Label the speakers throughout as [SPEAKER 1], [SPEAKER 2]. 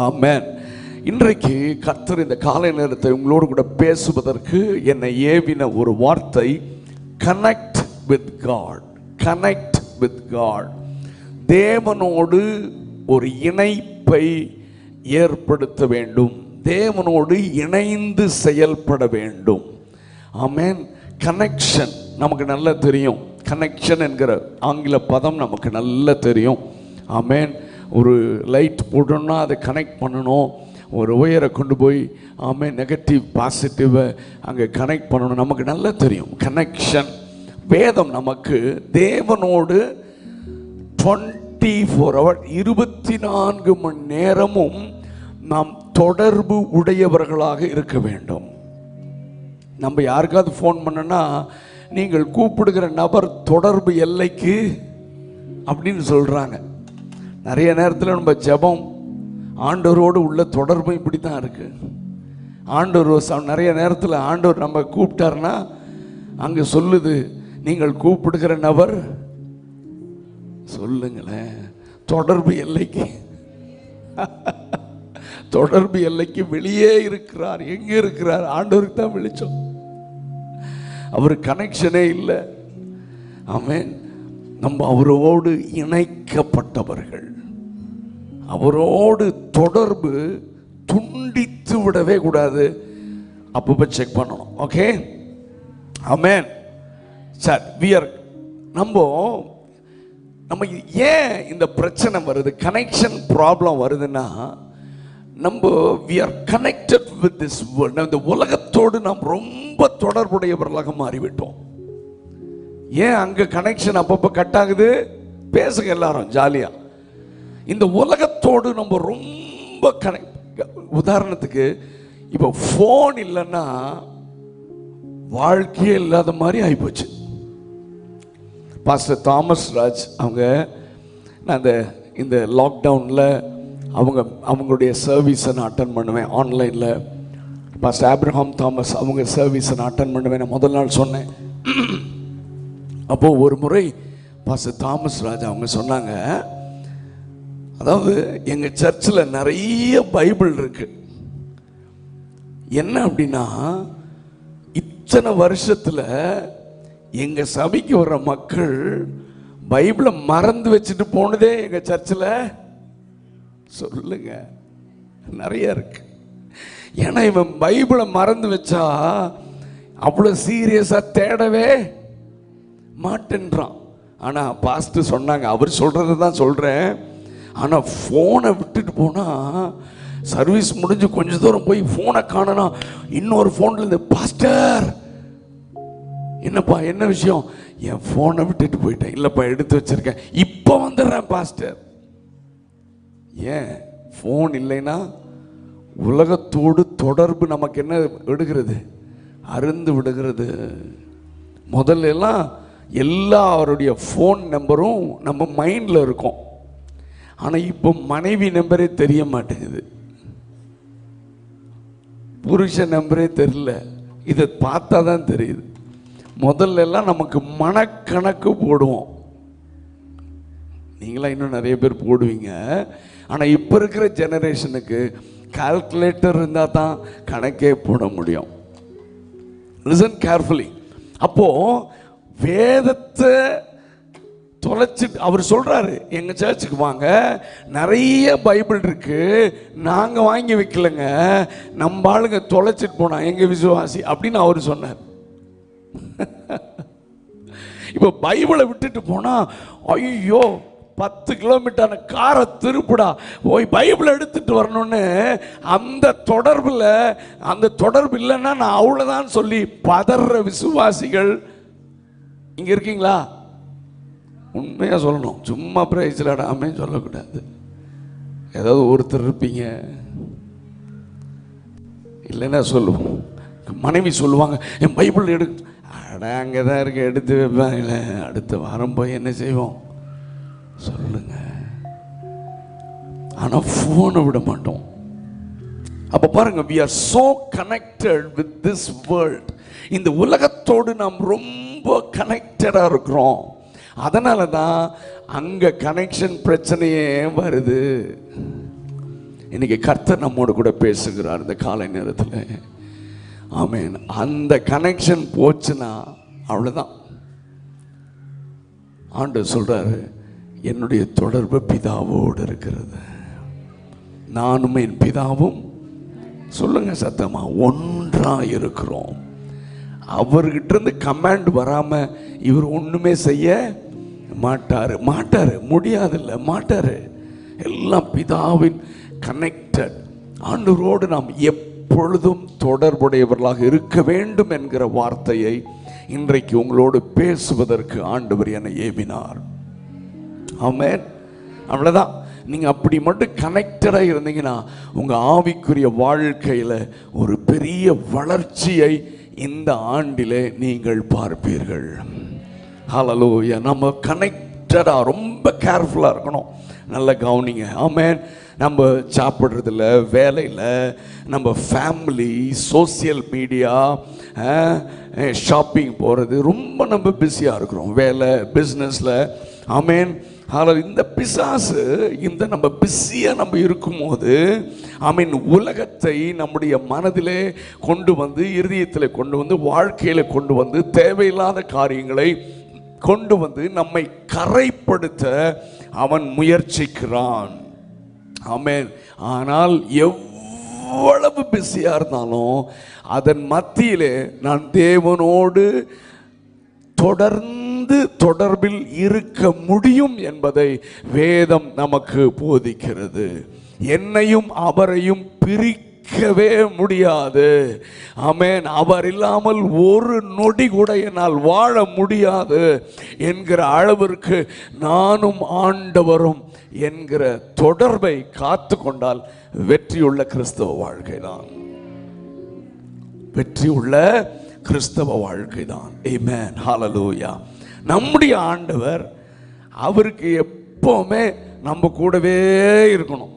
[SPEAKER 1] ஆமென். இன்றைக்கு கர்த்தர் இந்த காலை நேரத்தை உங்களோடு கூட பேசுவதற்கு என்னை ஏவின ஒரு வார்த்தை connect with God. Connect with God. தேவனோடு ஒரு இணைப்பை ஏற்படுத்த வேண்டும், தேவனோடு இணைந்து செயல்பட வேண்டும். ஆமென். கனெக்ஷன் நமக்கு நல்லா தெரியும். கனெக்ஷன் என்கிற ஆங்கில பதம் நமக்கு நல்லா தெரியும். ஆமென். ஒரு லைட் போட்டோம்னா அதை கனெக்ட் பண்ணணும், ஒரு ஒயரை கொண்டு போய் ஆமென் நெகட்டிவ் பாசிட்டிவை அங்கே கனெக்ட் பண்ணணும், நமக்கு நல்லா தெரியும் கனெக்ஷன். வேதம் நமக்கு தேவனோடு 24 hours 24 மணி நேரமும் நாம் தொடர்பு உடையவர்களாக இருக்க வேண்டும். நம்ம யாருக்காவது ஃபோன் பண்ணனா நீங்கள் கூப்பிடுகிற நபர் தொடர்பு எல்லைக்கு அப்படின்னு சொல்கிறாங்க. நிறைய நேரத்தில் நம்ம ஜெபம் ஆண்டவரோடு உள்ள தொடர்பு இப்படி தான் இருக்குது. ஆண்டவர் நிறைய நேரத்தில் ஆண்டவர் நம்ம கூப்பிட்டாருன்னா அங்கே சொல்லுது, நீங்கள் கூப்பிடுகிற நபர் சொல்லுங்களேன் தொடர்பு எல்லைக்கு தொடர்பு எல்லைக்கு வெளியே இருக்கிறார். எங்கே இருக்கிறார்? ஆண்டவருக்கு தான் வெளிச்சம், அவர் கனெக்ஷனே இல்லை. ஆமென். நம்ம அவரோடு இணைக்கப்பட்டவர்கள். அவரோடு தொடர்பு துண்டித்து விடவே கூடாது. அப்பப்போ செக் பண்ணணும். ஓகே. ஆமென். சார் நம்ம ஏன் இந்த பிரச்சனை வருது, கனெக்ஷன் ப்ராப்ளம் வருதுன்னா, நம்ம we are connected with this world. இந்த உலகத்தோடு நாம் ரொம்ப தொடர்புடையவர்களாக மாறிவிட்டோம். ஏன் அங்கே கனெக்ஷன் அப்பப்போ கட் ஆகுது? பேசுங்க எல்லாரும் ஜாலியாக. இந்த உலகத்தோடு நம்ம ரொம்ப உதாரணத்துக்கு இப்போ ஃபோன் இல்லைன்னா வாழ்க்கையே இல்லாத மாதிரி ஆகிப்போச்சு. பாஸ்டர் தாமஸ் ராஜ் அவங்க இந்த லாக்டவுனில் அவங்களுடைய சர்வீஸை நான் அட்டன் பண்ணுவேன் ஆன்லைனில். பாஸ்டர் ஆப்ரஹாம் தாமஸ் அவங்க சர்வீஸை நான் அட்டன் பண்ணுவேன். நான் முதல் நாள் சொன்னேன். அப்போது ஒரு முறை பாஸ்டர் தாமஸ் ராஜ் அவங்க சொன்னாங்க, அதாவது எங்கள் சர்ச்சில் நிறைய பைபிள் இருக்கு. என்ன அப்படின்னா, இத்தனை வருஷத்தில் எங்கள் சபைக்கு வர்ற மக்கள் பைபிளை மறந்து வச்சுட்டு போனதே எங்கள் சர்ச்சில் சொல்லுங்க நிறைய இருக்கு. ஏன்னா இவன் பைபிளை மறந்து வச்சா அவ்வளோ சீரியஸாக தேடவே மாட்டேன்றான். ஆனால் பாஸ்டர் சொன்னாங்க, அவர் சொல்கிறத தான் சொல்கிறேன், ஆனால் ஃபோனை விட்டுட்டு போனால் சர்வீஸ் முடிஞ்சு கொஞ்சம் தூரம் போய் ஃபோனை காணனா இன்னொரு ஃபோனில் இருந்து, பாஸ்டர் என்னப்பா என்ன விஷயம்? என் ஃபோனை விட்டுட்டு போயிட்டேன். இல்லைப்பா எடுத்து வச்சிருக்கேன், இப்போ வந்துடுறேன் பாஸ்டர். ஏன்? ஃபோன் இல்லைன்னா உலகத்தோடு தொடர்பு நமக்கு என்ன விடுகிறது? அருந்து விடுகிறது. முதல்ல எல்லாம் எல்லாருடைய ஃபோன் நம்பரும் நம்ம மைண்டில் இருக்கும். ஆனால் இப்போ மனைவி நம்பரே தெரிய மாட்டேங்குது, புருஷன் நம்பரே தெரியல. இதை பார்த்தா தான் தெரியுது. முதல்ல எல்லாம் நமக்கு மனக்கணக்கு போடுவோம். நீங்களாம் இன்னும் நிறைய பேர் போடுவீங்க. ஆனால் இப்போ இருக்கிற ஜெனரேஷனுக்கு கால்குலேட்டர் இருந்தால் தான் கணக்கே போட முடியும். Listen carefully. அப்போது வேதத்தை தொலைச்சிட்டு அவர் சொல்கிறாரு, எங்கள் சர்ச்சுக்கு வாங்க, நிறைய பைபிள் இருக்கு, நாங்கள் வாங்கி வைக்கலங்க, நம்ம ஆளுங்க தொலைச்சிட்டு போனா எங்கள் விசுவாசி அப்படின்னு அவர் சொன்னார். இப்போ பைபிளை விட்டுட்டு போனால் ஐயோ 10 கிலோமீட்டர் காரை திருப்புடா போய் பைபிளை எடுத்துட்டு வரணும்னு அந்த தொடர்பு இல்லைன்னா நான் அவ்வளோதான் சொல்லி பதற விசுவாசிகள் இங்கே இருக்கீங்களா? உண்மையாக சொல்லணும், சும்மா பிரைஸ்லாடாமே சொல்லக்கூடாது. ஏதாவது ஒருத்தர் இருப்பீங்க, இல்லைன்னா சொல்லுவோம். மனைவி சொல்லுவாங்க, என் பைபிள் அங்கே தான் இருக்க, எடுத்து வைப்பேன். இல்லை அடுத்த வாரம் போய் என்ன செய்வோம் சொல்லுங்க. ஆனால் ஃபோனை விட மாட்டோம். அப்போ பாருங்க, we are so connected with this world. இந்த உலகத்தோடு நாம் ரொம்ப கனெக்டடாக இருக்கிறோம். அதனால தான் அங்கே கனெக்ஷன் பிரச்சனையே வருது. இன்னைக்கு கர்த்தர் நம்மோடு கூட பேசுகிறார் இந்த காலை நேரத்தில். ஆமென். அந்த கனெக்ஷன் போச்சுன்னா அவ்வளோதான். ஆண்டவர் சொல்றாரு, என்னுடைய தொடர்பு பிதாவோடு இருக்கிறது, நானும் என் பிதாவும் சொல்லுங்க சத்தமா ஒன்றா இருக்கிறோம். அவர்கிட்ட இருந்து கமாண்ட் வராம இவர் ஒண்ணுமே செய்ய மாட்டாரு, முடியாதில்ல, மாட்டாரு. எல்லாம் பிதாவின் கனெக்டட். ஆண்டவரோடு நாம் எப்பொழுதும் தொடர்புடையவர்களாக இருக்க வேண்டும் என்கிற வார்த்தையை இன்றைக்கு உங்களோடு பேசுவதற்கு ஆண்டவர் என்னை ஏவினார். ஆமென். அவ்வளவுதான். நீங்க அப்படி மட்டும் கனெக்டடா இருந்தீங்கன்னா உங்க ஆவிக்குரிய வாழ்க்கையில ஒரு பெரிய வளர்ச்சியை இந்த ஆண்டிலே நீங்கள் பார்ப்பீர்கள். ஹல்லேலூயா. நம்ம கனெக்டடா ரொம்ப கேர்ஃபுல்லா இருக்கணும். நல்ல கவனிங்க. ஆமென். நம்ம சாப்பிட்றதுல, வேலையில், நம்ம ஃபேமிலி, சோசியல் மீடியா, ஷாப்பிங் போகிறது, ரொம்ப நம்ம பிஸியாக இருக்கிறோம் வேலை பிஸ்னஸில். ஆமென். ஆனால் இந்த பிசாசு இந்த நம்ம பிஸியாக நம்ம இருக்கும்போது ஆமீன் உலகத்தை நம்முடைய மனதிலே கொண்டு வந்து, இருதயத்தில் கொண்டு வந்து, வாழ்க்கையில் கொண்டு வந்து, தேவையில்லாத காரியங்களை கொண்டு வந்து நம்மை கரைப்படுத்த அவன் முயற்சிக்கிறான். ஆமென். ஆனால் எவ்வளவு பிஸியாக இருந்தாலும் அதன் மத்தியிலே நான் தேவனோடு தொடர்பில் இருக்க முடியும் என்பதை வேதம் நமக்கு போதிக்கிறது. என்னையும் அவரையும் பிரிக்கவே முடியாது. ஆமென். அவர் இல்லாமல் ஒரு நொடி கூட என்னால் வாழ முடியாது என்கிற அளவிற்கு நானும் ஆண்டவரும் என்கிற தொடர்பை காத்து கொண்டால் வெற்றியுள்ள கிறிஸ்தவ வாழ்க்கை தான். வெற்றியுள்ள கிறிஸ்தவ வாழ்க்கை தான். ஆமென். ஹல்லேலூயா. நம்முடைய ஆண்டவர் அவருக்கு எப்பவுமே நம்ம கூடவே இருக்கணும்.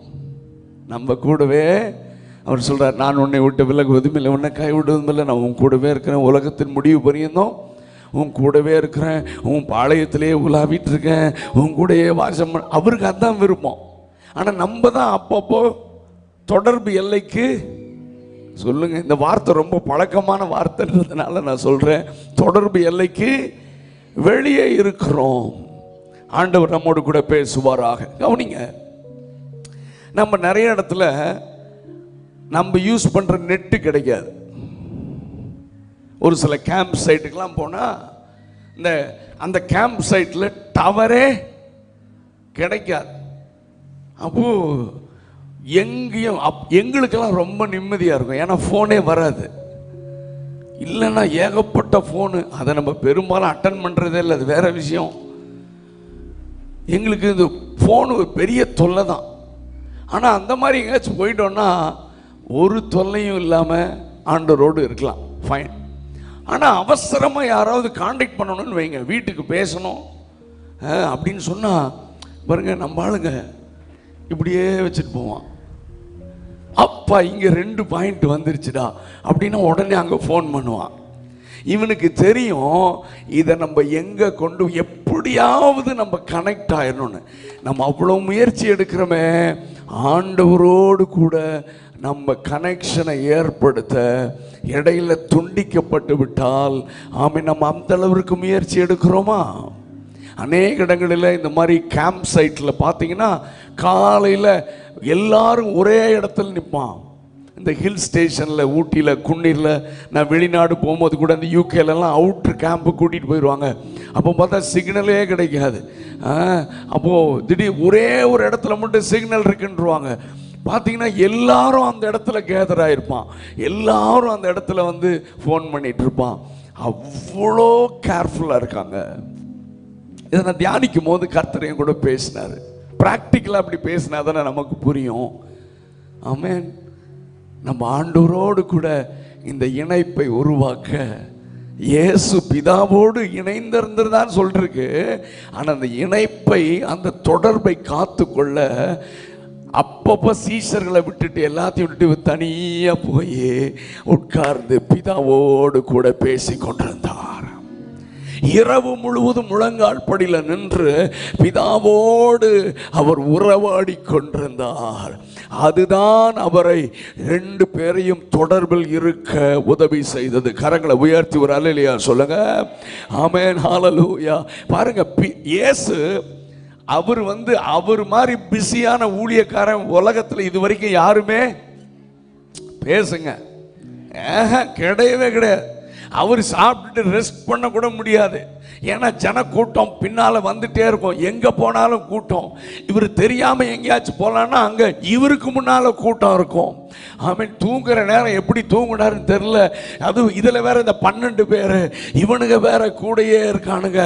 [SPEAKER 1] நம்ம கூடவே அவர் சொல்றார், நான் உன்னை விட்டு விலகுவதும் இல்லை, உன்னை கைவிடுவதும் இல்லை, நான் உன் கூடவே இருக்கிறேன், உலகத்தின் முடிவு பரியந்தம் உன் கூடவே இருக்கிறேன், உன் பாளையத்திலேயே உலாவிட்டு இருக்கேன், உன் கூடயே வாசம். அவருக்கு அதான் விருப்பம். ஆனால் நம்ம தான் அப்பப்போ தொடர்பு எல்லைக்கு, சொல்லுங்க, இந்த வார்த்தை ரொம்ப பழக்கமான வார்த்தைன்றதுனால நான் சொல்றேன், தொடர்பு எல்லைக்கு வெளியே இருக்கிறோம். ஆண்டவர் நம்மோடு கூட பேசுவாராக. கவனிங்க, நம்ம நிறைய இடத்துல நம்ம யூஸ் பண்ற நெட்டு கிடைக்காது. ஒரு சில கேம்ப் சைட்டுக்கெல்லாம் போனால் அந்த கேம்ப் சைட்டில் டவரே கிடைக்காது. அப்போ எங்கேயும் எங்களுக்கெல்லாம் ரொம்ப நிம்மதியாக இருக்கும். ஏன்னா ஃபோனே வராது. இல்லைன்னா ஏகப்பட்ட ஃபோனு, அதை நம்ம பெரும்பாலும் அட்டன் பண்ணுறதே இல்லை, அது வேற விஷயம். எங்களுக்கு இந்த ஃபோனு ஒரு பெரிய தொல்லை தான். ஆனால் அந்த மாதிரி எங்கேயாச்சும் போயிட்டோன்னா ஒரு தொல்லையும் இல்லாமல் ஆண்டவரோடு இருக்கலாம், ஃபைன். ஆனால் அவசரமாக யாராவது காண்டாக்ட் பண்ணணும்னு வைங்க, வீட்டுக்கு பேசணும் அப்படின்னு சொன்னால் பாருங்க, நம்ம ஆளுங்க இப்படியே வச்சுட்டு போவான். அப்பா இங்கே 2 பாயிண்ட் வந்துருச்சுடா அப்படின்னா உடனே அங்கே ஃபோன் பண்ணுவான். இவனுக்கு தெரியும் இதை நம்ம எங்கே கொண்டு எப்படியாவது நம்ம கனெக்ட் ஆயிடணும்னு. நம்ம அவ்வளோ முயற்சி எடுக்கிறோமே, ஆண்டவரோடு கூட நம்ம கனெக்ஷனை ஏற்படுத்த இடையில துண்டிக்கப்பட்டு விட்டால் ஆமாம், நம்ம அந்த அளவிற்கு முயற்சி எடுக்கிறோமா? அநேக இடங்களில் இந்த மாதிரி கேம்ப் சைட்டில் பார்த்தீங்கன்னா காலையில் எல்லாரும் ஒரே இடத்துல நிற்பான். இந்த ஹில் ஸ்டேஷனில், ஊட்டியில், குன்னீரில், நான் வெளிநாடு போகும்போது கூட இந்த யூகேலெல்லாம் அவுட்ரு கேம்ப்பு கூட்டிகிட்டு போயிடுவாங்க. அப்போ பார்த்தா சிக்னலே கிடைக்காது. அப்போது திடீர் ஒரே ஒரு இடத்துல மட்டும் சிக்னல் இருக்குன்றுவாங்க. பார்த்தீங்கன்னா எல்லாரும் அந்த இடத்துல கேதர் ஆகிருப்பான், எல்லாரும் அந்த இடத்துல வந்து ஃபோன் பண்ணிகிட்டு இருப்பான். அவ்வளோ கேர்ஃபுல்லாக இருக்காங்க. இதை நான் தியானிக்கும் போது கர்த்தரையும் கூட பேசினார். ப்ராக்டிக்கலாக அப்படி பேசினா தானே நமக்கு புரியும். ஆமென். நம்ம ஆண்டவரோடு கூட இந்த இணைப்பை உருவாக்க இயேசு பிதாவோடு இணைந்திருந்துதான் சொல்லிருக்கு. ஆனால் அந்த இணைப்பை, அந்த தொடர்பை காத்துக்கொள்ள அப்பப்போ சீஷர்களை விட்டுட்டு எல்லாத்தையும் விட்டுட்டு தனியாக போய் உட்கார்ந்து பிதாவோடு கூட பேசி கொண்டிருந்தார். இரவு முழுவதும் முழங்கால் படியில நின்று பிதாவோடு அவர் உறவாடி கொண்டிருந்தார். அதுதான் அவரை ரெண்டு பேரையும் தொடர்பில் இருக்க உதவி செய்தது. கரங்களை உயர்த்தி ஒரு அல்லேலூயா சொல்லுங்க. ஆமென், ஹல்லேலூயா. பாருங்க, இயேசு அவர் மாதிரி பிஸியான ஊழியக்காரன் உலகத்தில் இது வரைக்கும் யாருமே பேசுங்க கிடையவே கிடையாது. அவர் சாப்பிட்டுட்டு ரெஸ்ட் பண்ண கூட முடியாது. ஏன்னா ஜன கூட்டம் பின்னால வந்துட்டே இருக்கும், எங்க போனாலும் கூட்டம். இவர் தெரியாம எங்கேயாச்சும் போலான்னா அங்க இவருக்கு முன்னால கூட்டம் இருக்கும். ஆமென். தூங்குற நேரம் எப்படி தூங்குனாருன்னு தெரியல. அது இதுல வேற இந்த 12 பேரு இவனுங்க வேற கூடயே இருக்கானுங்க.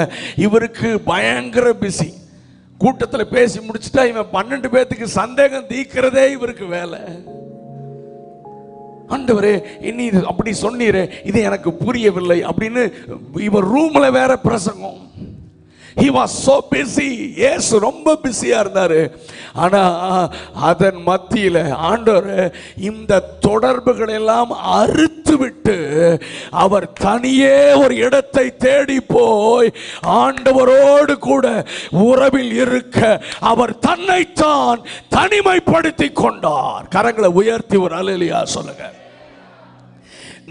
[SPEAKER 1] இவருக்கு பயங்கர பிஸி. கூட்டத்தில் பேசி முடிச்சுட்டா இவன் 12 பேத்துக்கு சந்தேகம் தீக்கிறதே இவருக்கு வேலை. ஆண்டவரே, இனி அப்படி சொன்னீரே, இது எனக்கு புரியவில்லை அப்படின்னு இவர் ரூம்ல வேற பிரசங்கம். He was so busy. இயேசு ரொம்ப பிஸியா இருந்தாரு. ஆனா அதன் மத்தியில ஆண்டவர் இந்த தொடர்புகள் எல்லாம் அறுத்து விட்டு அவர் தனியே ஒரு இடத்தை தேடி போய் ஆண்டவரோடு கூட உறவில் இருக்க அவர் தன்னைத்தான் தனிமைப்படுத்தி கொண்டார். கரங்களை உயர்த்தி ஒரு அல்லேலூயா சொல்லுங்க.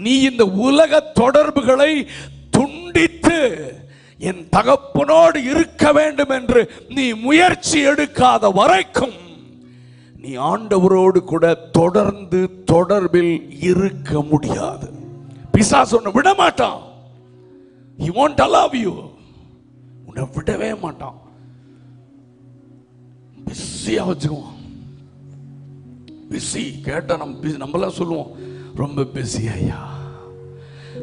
[SPEAKER 1] நீ இந்த உலக தொடர்புகளை துண்டித்து என் தகப்பனோடு இருக்க வேண்டும் என்று நீ முயற்சி எடுக்காத வரைக்கும் நீ ஆண்டவரோடு கூட தொடர்ந்து தொடர்பில் இருக்க முடியாது. பிசாசு உன்னை விட மாட்டான். He won't allow you. உன்னை விடவே மாட்டான். பிஸியா வச்சுக்குவான். பிஸி கேட்டா நம்மளாம் சொல்லுவோம், ரொம்ப பிஸி ஐயா,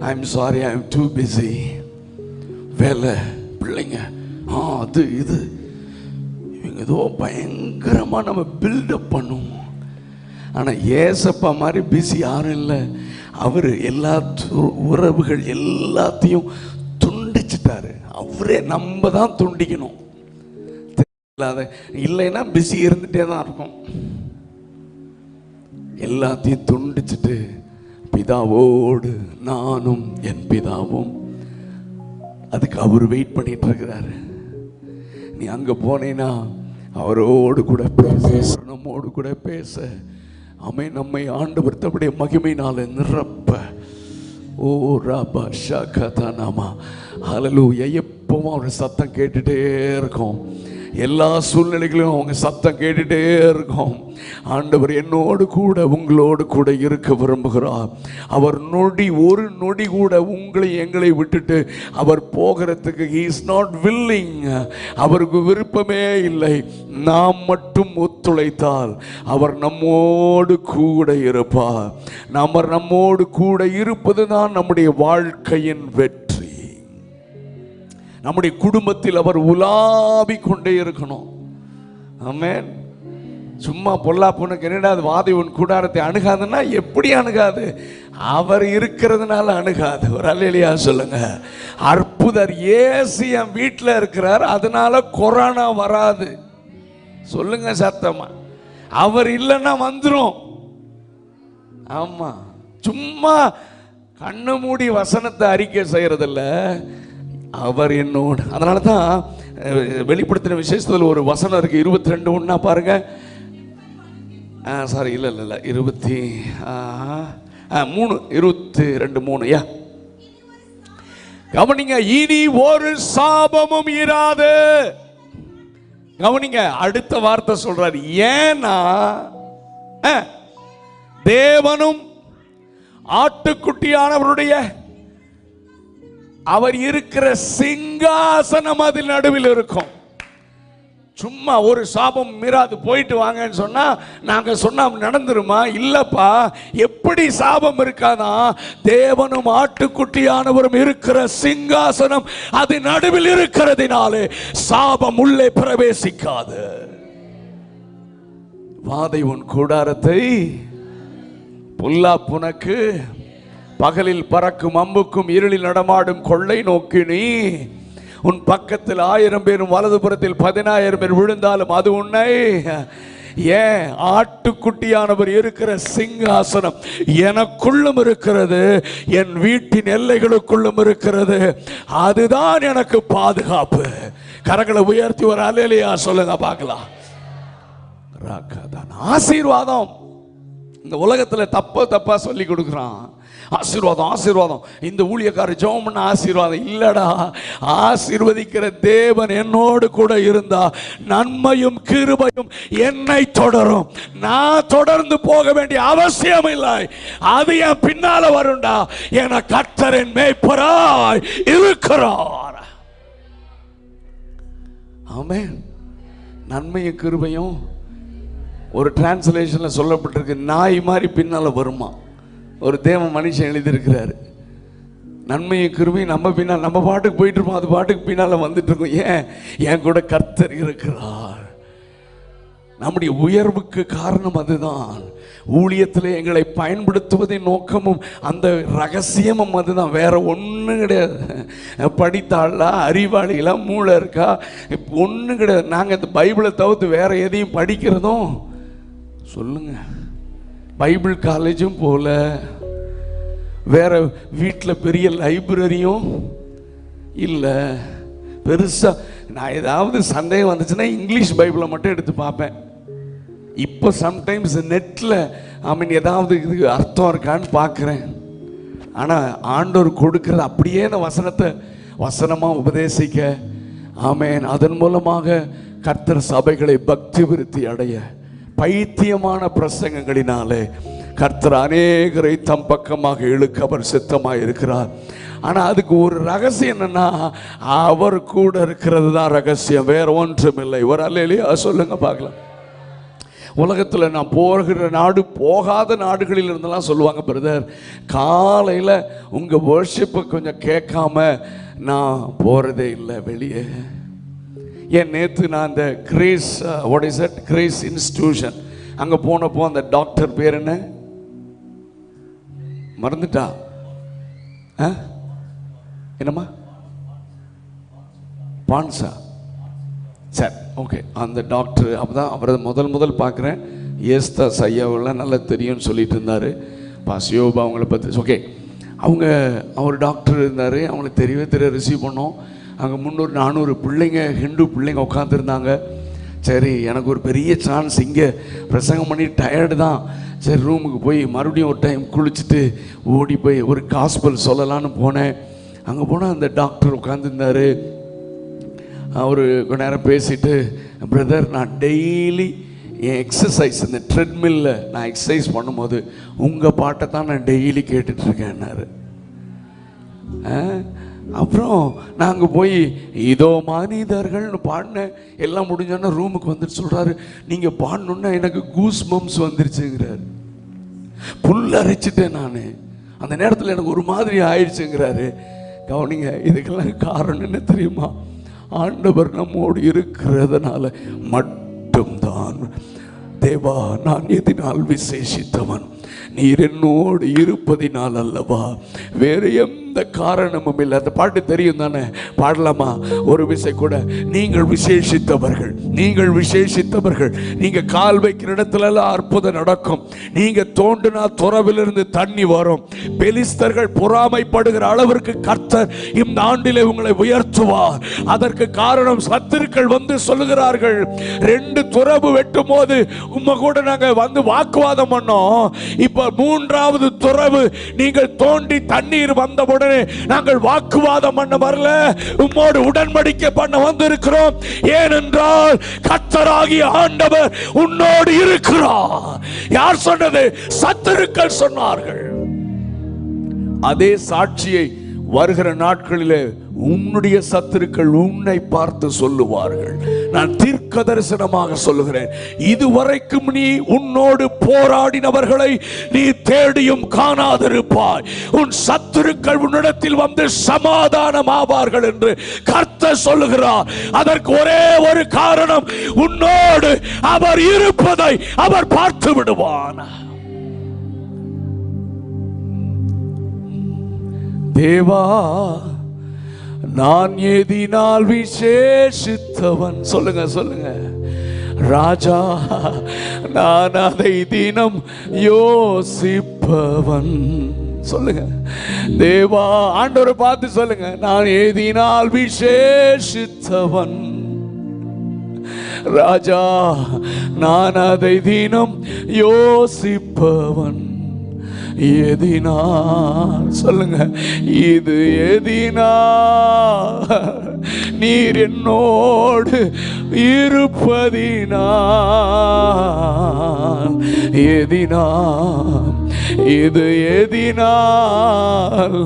[SPEAKER 1] I am sorry, I am two busy. வேலை, பிள்ளைங்க, அது இது, இவங்க ஏதோ பயங்கரமா நம்ம பில்டப் பண்ணுவோம். ஆனா ஏசப்பா மாதிரி பிஸி யாரும் இல்லை. அவரு எல்லா உறவுகள் எல்லாத்தையும் துண்டிச்சிட்டாரு. அவரே நம்ம தான் துண்டிக்கணும். இல்லைன்னா பிஸி இருந்துட்டே தான் இருக்கும். எல்லாத்தையும் துண்டிச்சுட்டு பிதாவோடு நானும் என் பிதாவும், அதுக்கு அவர் வெயிட் பண்ணிட்டு இருக்கிறாரு. நீ அங்க போனேன்னா அவரோடு கூட பேச, நம்மோடு கூட பேச, நம்மை ஆண்டவர் தம்முடைய மகிமையினால நிரப்ப. ஓ ராபா ஷகதனமா ஹல்லேலூயா. எப்பவும் அவர் சத்தம் கேட்டுட்டே இருக்கும். எல்லா சூழ்நிலைகளும் அவங்க சத்தம் கேட்டுட்டே இருக்கும். ஆண்டவர் என்னோடு கூட உங்களோடு கூட இருக்க விரும்புகிறார். அவர் ஒரு நொடி கூட உங்களை எங்களை விட்டுட்டு அவர் போகிறதுக்கு he is not willing. அவருக்கு விருப்பமே இல்லை. நாம் மட்டும் ஒத்துழைத்தால் அவர் நம்மோடு கூட இருப்பார். நம்மோடு கூட இருப்பது தான் நம்முடைய வாழ்க்கையின் வெற்றி. நம்முடைய குடும்பத்தில் அவர் உலாவி கொண்டே இருக்கணும். ஆமென். சும்மா பொல்லாப்புனுக்கு என்னடா அது வாதை உன் கூடாரத்தை அணுகாதுன்னா எப்படி அணுகாது? அவர் இருக்கிறதுனால அணுகாது. ஒரு அல்லேலூயா சொல்லுங்க. அற்புதர் இயேசு என் வீட்டில் இருக்கிறார், அதனால கொரோனா வராது. சொல்லுங்க சத்தமா. அவர் இல்லைன்னா வந்துடும். ஆமா, சும்மா கண்ணு மூடி வசனத்தை அறிக்கை செய்யறதில்ல. அவர் என்னோடு. அதனால தான் வெளிப்படுத்தின விசேஷத்தில் ஒரு வசனம் இருக்கு, 22:1 பாருங்க. சாரி, இல்லை 22:3 யா கவனிங்க. இனி ஒரு சாபமும் இராது. கவனிங்க, அடுத்த வார்த்தை சொல்றாரு. ஏன்னா தேவனும் ஆட்டுக்குட்டியானவருடைய அவர் இருக்கிற சிங்காசனம் அதில் நடுவில் இருக்கும். சும்மா ஒரு சாபம் மீறாது போயிட்டு வாங்கன்னு சொன்னா நாங்க சொன்னா நடந்துருமா? இல்லப்பா. எப்படி சாபம் இருக்காதான்? தேவனும் ஆட்டுக்குட்டியானவரும் இருக்கிற சிங்காசனம் அது நடுவில் இருக்கிறதினாலே சாபம் உள்ளே பிரவேசிக்காது. வாதை உன் கூடாரத்தை, பொல்லாப்புனக்கு பகலில் பறக்கும் அம்புக்கும் இருளில் நடமாடும் கொள்ளை நோக்கி நீ உன் பக்கத்தில் 1000 பேரும் வலதுபுறத்தில் 10,000 பேர் விழுந்தாலும் அது உன்னை. ஏன்? ஆட்டுக்குட்டியானவர் இருக்கிற சிங்காசனம் எனக்குள்ளும் இருக்கிறது, என் வீட்டின் எல்லைகளுக்குள்ளும் இருக்கிறது. அதுதான் எனக்கு பாதுகாப்பு. கரங்களை உயர்த்தி ஒரு அல்லேலூயா சொல்லுங்க பார்க்கலாம். ஆசீர்வாதம் இந்த உலகத்துல தப்பா சொல்லி கொடுக்குறான். ஆசீர்வாதம் ஆசீர்வாதம், இந்த ஊழியக்காரர் ஜெபம் பண்ண ஆசீர்வாதம் இல்லடா. ஆசீர்வதிக்கிற தேவன் என்னோடு கூட இருந்தா நன்மையும் கிருபையும் என்னை தொடரும். நான் தொடர்ந்து போக வேண்டிய அவசியம் இல்லை, அது என் பின்னால வரும்டா. என கர்த்தரின் மேய்ப்பராய் இருக்கிறார். ஆமென். நன்மையும் கிருபையும் ஒரு டிரான்ஸ்லேஷன்ல சொல்லப்பட்டிருக்கு, நாய் மாதிரி பின்னால வருமா. ஒரு தேவ மனுஷன் எழுதியிருக்கிறாரு. நன்மையும் கிருபையும் நம்ம பின்னால், நம்ம பாட்டுக்கு போயிட்டு இருப்போம், அது பாட்டுக்கு பின்னால வந்துட்டு இருக்கோம். ஏன்? என் கூட கர்த்தர் இருக்கிறார். நம்முடைய உயர்வுக்கு காரணம் அதுதான். ஊழியத்தில் எங்களை பயன்படுத்துவதின் நோக்கமும் அந்த ரகசியமும் அதுதான், வேற ஒன்றும் கிடையாது. படித்தாளா, அறிவாளிகளா, மூளை இருக்கா, ஒன்றும் கிடையாது. நாங்கள் இந்த பைபிளை தவிர்த்து வேற எதையும் படிக்கிறதும் சொல்லுங்க, பைபிள் காலேஜும் போல, வேற வீட்டில் பெரிய லைப்ரரியும் இல்லை. பெருசாக நான் ஏதாவது சந்தேகம் வந்துச்சுன்னா இங்கிலீஷ் பைபிளை மட்டும் எடுத்து பார்ப்பேன். இப்போ சம்டைம்ஸ் நெட்டில் ஏதாவது இதுக்கு அர்த்தம் இருக்கான்னு பார்க்குறேன். ஆனால் ஆண்டவர் கொடுக்கறது அப்படியே அந்த வசனத்தை வசனமாக உபதேசிக்க, ஆமென், அதன் மூலமாக கர்த்தர் சபைகளை பக்தி விருத்தி அடைய, பைத்தியமான பிரசங்கங்களினாலே கர்த்தர் அநேகரை தம் பக்கமாக இழுக்க அவர் சித்தமாக இருக்கிறார். ஆனால் அதுக்கு ஒரு ரகசியம் என்னன்னா, அவர் கூட இருக்கிறது தான் ரகசியம், வேற ஒன்றும் இல்லை. ஒரு அல்லேலூயா சொல்லுங்க பார்க்கலாம். உலகத்தில் நான் போகிற நாடு, போகாத நாடுகளில் இருந்தெல்லாம் சொல்லுவாங்க, பிரதர் காலையில் உங்கள் வர்ஷிப்பை கொஞ்சம் கேட்காம நான் போகிறதே இல்லை வெளியே. ஏன்? நேற்று நான் அந்த grace, what is that, grace institution அங்கே போனப்போ அந்த டாக்டர் பேர் என்ன மறந்துட்டா? என்னம்மா? பான்சா. சரி, ஓகே. அந்த டாக்டர் அப்போதான் அவரை முதல் பார்க்குறேன். ஏஸ்தா ஐயாவெல்லாம் நல்லா தெரியும்னு சொல்லிட்டு இருந்தார். பாசியோபா அவங்கள பற்றி. ஓகே, அவர் டாக்டர் இருந்தார், அவங்களுக்கு தெரிய ரிசீவ் பண்ணோம். அங்கே 300-400 பிள்ளைங்க, ஹிந்து பிள்ளைங்க உட்காந்துருந்தாங்க. சரி, எனக்கு ஒரு பெரிய சான்ஸ், இங்கே பிரசங்கம் பண்ணி டயர்டு தான். சரி, ரூமுக்கு போய் மறுபடியும் ஒரு டைம் குளிச்சுட்டு ஓடி போய் ஒரு காஸ்பல் சொல்லலான்னு போனேன். அங்கே போனால் அந்த டாக்டர் உட்காந்துருந்தார். அவர் கொஞ்ச நேரம் பேசிட்டு, பிரதர் நான் டெய்லி என் எக்ஸசைஸ் இந்த ட்ரெட்மில்ல நான் எக்ஸசைஸ் பண்ணும்போது உங்கள் பாட்டை தான் நான் டெய்லி கேட்டுட்ருக்கேன்னாரு. அப்புறம் நாங்கள் போய் இதோ மனிதர்கள்னு பாடினேன். எல்லாம் முடிஞ்சோன்னா ரூமுக்கு வந்துட்டு சொல்கிறாரு, நீங்கள் பாடணுன்னா எனக்கு கூஸ் பம்ப்ஸ் வந்துருச்சுங்கிறாரு. புல் அரைச்சிட்டேன் நான், அந்த நேரத்தில் எனக்கு ஒரு மாதிரி ஆயிடுச்சுங்கிறாரு. கவனிங்க, இதுக்கெல்லாம் காரணம் என்ன தெரியுமா? ஆண்டவர் நம்மோடு இருக்கிறதுனால மட்டும்தான். தேவா, நான் எதினால் விசேஷித்தவன், நீர் என்னோடு இருப்பதினால் அல்லவா, வேறு எந்த காரணமும் இல்லை. அந்த பாட்டு தெரியும் தானே? பாடலாமா ஒரு விசை கூட? நீங்கள் விசேஷித்தவர்கள், நீங்கள் விசேஷித்தவர்கள். நீங்க கால் வைக்கிற இடத்துல எல்லாம் அற்புதம் நடக்கும். நீங்க தோண்டினா துறவிலிருந்து தண்ணி வரும். பெலிஸ்தர்கள் பொறாமைப்படுகிற அளவிற்கு கர்த்தர் இந்த ஆண்டிலே உங்களை உயர்த்துவார். அதற்கு காரணம் சத்துருக்கள் வந்து சொல்லுகிறார்கள், 2 துறவு வெட்டும் போது உம்ம கூட நாங்க வந்து வாக்குவாதம் பண்ணோம், இப்ப 3வது துறவு நீங்கள் தோண்டி தண்ணீர் வந்தவுடனே நாங்கள் வாக்குவாதம் பண்ண வரல, உம்மோடு உடன்படிக்கை பண்ண வந்திருக்கிறோம். ஏனென்றால் கர்த்தராகிய ஆண்டவர் உன்னோடு இருக்கிறார். யார் சொன்னது? சத்துருக்கள் சொன்னார்கள். அதே சாட்சியை வருகிற நாட்களிலே உன்னுடைய சத்துருக்கள் உன்னை பார்த்து சொல்லுவார்கள். நான் தீர்க்க தரிசனமாக சொல்லுகிறேன், இதுவரைக்கும் நீ உன்னோடு போராடினவர்களை நீ தேடியும் காணாதிருப்பாய். உன் சத்துருக்கள் உன்னிடத்தில் வந்து சமாதானம் ஆவார்கள் என்று கர்த்தர் சொல்லுகிறார். அதற்கு ஒரே ஒரு காரணம், உன்னோடு அவர் இருப்பதை அவர் பார்த்து விடுவான். தேவா, நான் எதினால் விசேஷித்தவன். சொல்லுங்க சொல்லுங்க. ராஜா நான் அதை தினம் யோசிப்பவன். சொல்லுங்க தேவா, ஆண்டவரை பார்த்து சொல்லுங்க, நான் ஏதினால் விசேஷித்தவன். ராஜா நான் அதை தினம் யோசிப்பவன். எதினா சொல்லுங்க, இது எதினா நீர் என்னோடு இருப்பதினா, எதினா இது எதினால்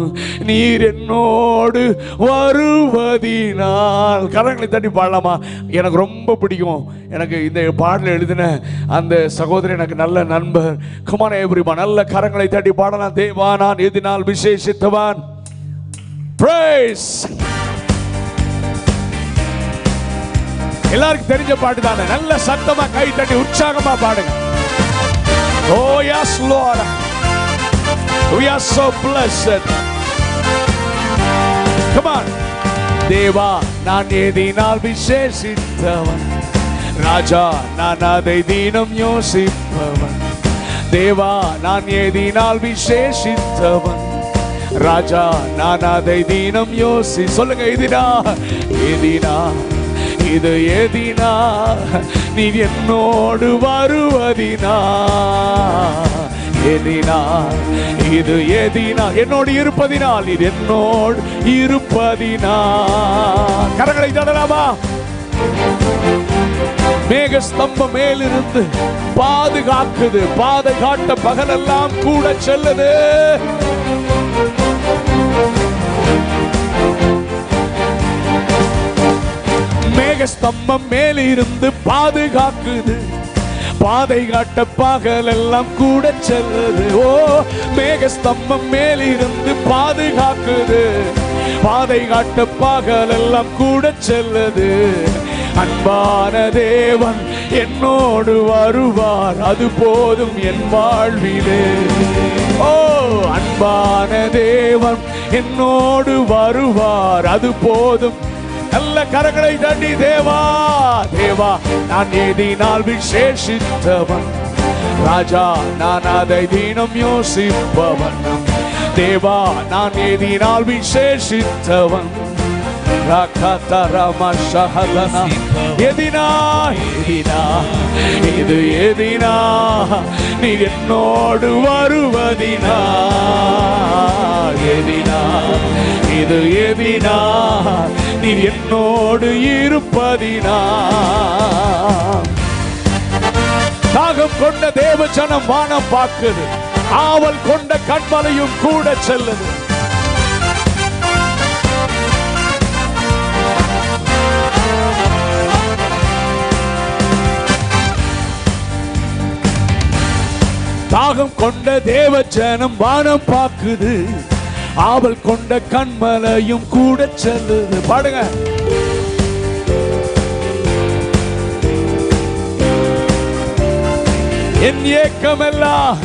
[SPEAKER 1] நீர் என்னோடு வருவதினால். கரங்களை தட்டி பாடலாமா? எனக்கு ரொம்ப பிடிக்கும். எனக்கு இந்த பாடலை எழுதின அந்த சகோதரி எனக்கு நல்ல நண்பர். குமார எவ்ரிமா, நல்ல கரங்களை தட்டி பாடலாம். தேவா நான் எதினால் விசேஷித்தவன். பிரைஸ். எல்லாருக்கும் தெரிஞ்ச பாட்டு தானே. நல்ல சத்தமா கை தட்டி உற்சாகமா பாடுங்க. Oh yes Lord, we are so blessed. Come on. தேவா நான் எதினால் விசேஷித்தவன். ராஜா நான் அதை தினம் யோசிப்பவன். தேவா நான் எதினால் விசேஷித்தவன். ராஜா நான் அதை தினம் யோசி. சொல்லுங்க, எதினா எதினா இது எதினா நீர் என்னோடு வருவதினா, எதினா இது எதினா என்னோடு இருப்பதினால், நீர் என்னோடு இருப்பதினா. கரங்களை தட்டலாமா? மேக ஸ்தம்பம் மேலிருந்து பாதுகாக்குது, பாதை காட்ட பகலெல்லாம் கூட செல்லுது. மேகஸ்தம்பம் மேலிருந்து பாதுகாக்குது, பாதை காட்ட பகலெல்லாம் கூட செல்லுது. ஓ, மேகஸ்தம்பம் மேலிருந்து பாதுகாக்குது, பாதை காட்ட பகலெல்லாம் கூட செல்லுது. அன்பான தேவன் என்னோடு வருவார், அது போதும் என் வாழ்விலே. ஓ, அன்பான தேவன் என்னோடு வருவார், அது போதும். நல்ல கரங்களை தட்டி தேவா தேவா நான் எதினால் விசேஷித்தவன். ராஜா நான் அதை தினம் யோசிப்பவன். தேவா நான் எதினால் விசேஷித்தவன். எதினா எதினா இது எதினா நீர் என்னோடு வருவதினா, எதினா இது எதினா நீர் என்னோடு இருப்பதினா. தாகம் கொண்ட தேவ ஜனம் வானம் பார்க்குது, ஆவல் கொண்ட கண்மலையும் கூட செல்லுது. தாகம் கொண்ட தேவ ஜனம் வானம் பார்க்குது, ஆவல் கொண்ட கண்மலையும் கூட செல்லுது. பாடுங்க. என் ஏக்கமெல்லாம்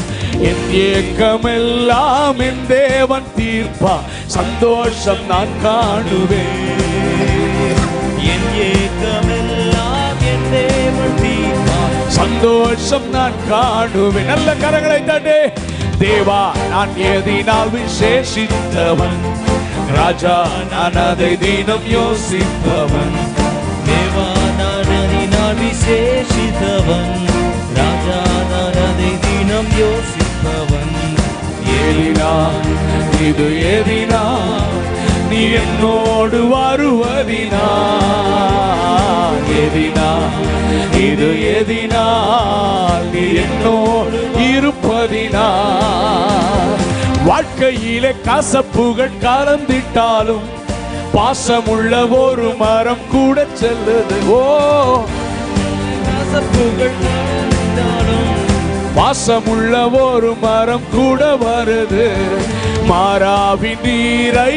[SPEAKER 1] என் ஏக்கமெல்லாம் என் தேவன் தீர்ப்பா, சந்தோஷம் நான் காணுவேன்.
[SPEAKER 2] என் ஏக்கமெல்லாம் என் தேவன் தீர்ப்பா,
[SPEAKER 1] சந்தோஷம் நான் காணுவேன். நல்ல கரங்களை தட்டு. தேவா நான் எதினால் விசேஷித்தவன். ராஜா நான் அதை தினம் யோசிப்பவன்.
[SPEAKER 2] தேவா நான் எதினால் விசேஷித்தவன். ராஜா நான் அதை தினம் யோசிப்பவன்.
[SPEAKER 1] எதினா இது எதினா நீ என்னோடு வருவதினா, எதினா இது எதினா நீ என்னோடு இருப்பதினா. வாழ்க்கையிலே கசப்புகள் கலந்திட்டாலும் பாசமுள்ள ஒரு மரம் கூட செல்லுது. ஓ,
[SPEAKER 2] கசப்புகள் கலந்திட்டாலும்
[SPEAKER 1] பாசமுள்ள ஒரு மரம் கூட வருது. மாறாவின் நீரை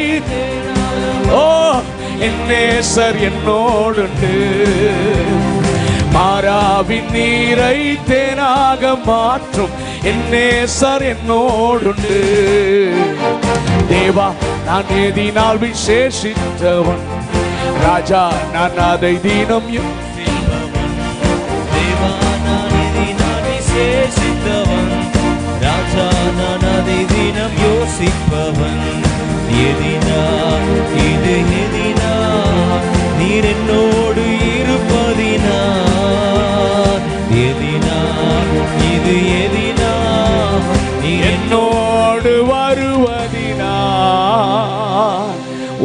[SPEAKER 1] ஓ என் நேசர் என்னோடுண்டு. மாறாவின் நீரை தேனாக மாற்றும் என் நேசர் என்னோடுண்டு. தேவா நான் எதினால் விசேஷித்தவன். ராஜா நான் அதை தினம்
[SPEAKER 2] யோசிப்பவன். யோசிப்பவன். எதினா இது எதினா நீர் என்னோடு இருப்பதினா, எதினா இது எதினா நீர்
[SPEAKER 1] என்னோடு வருவதினா.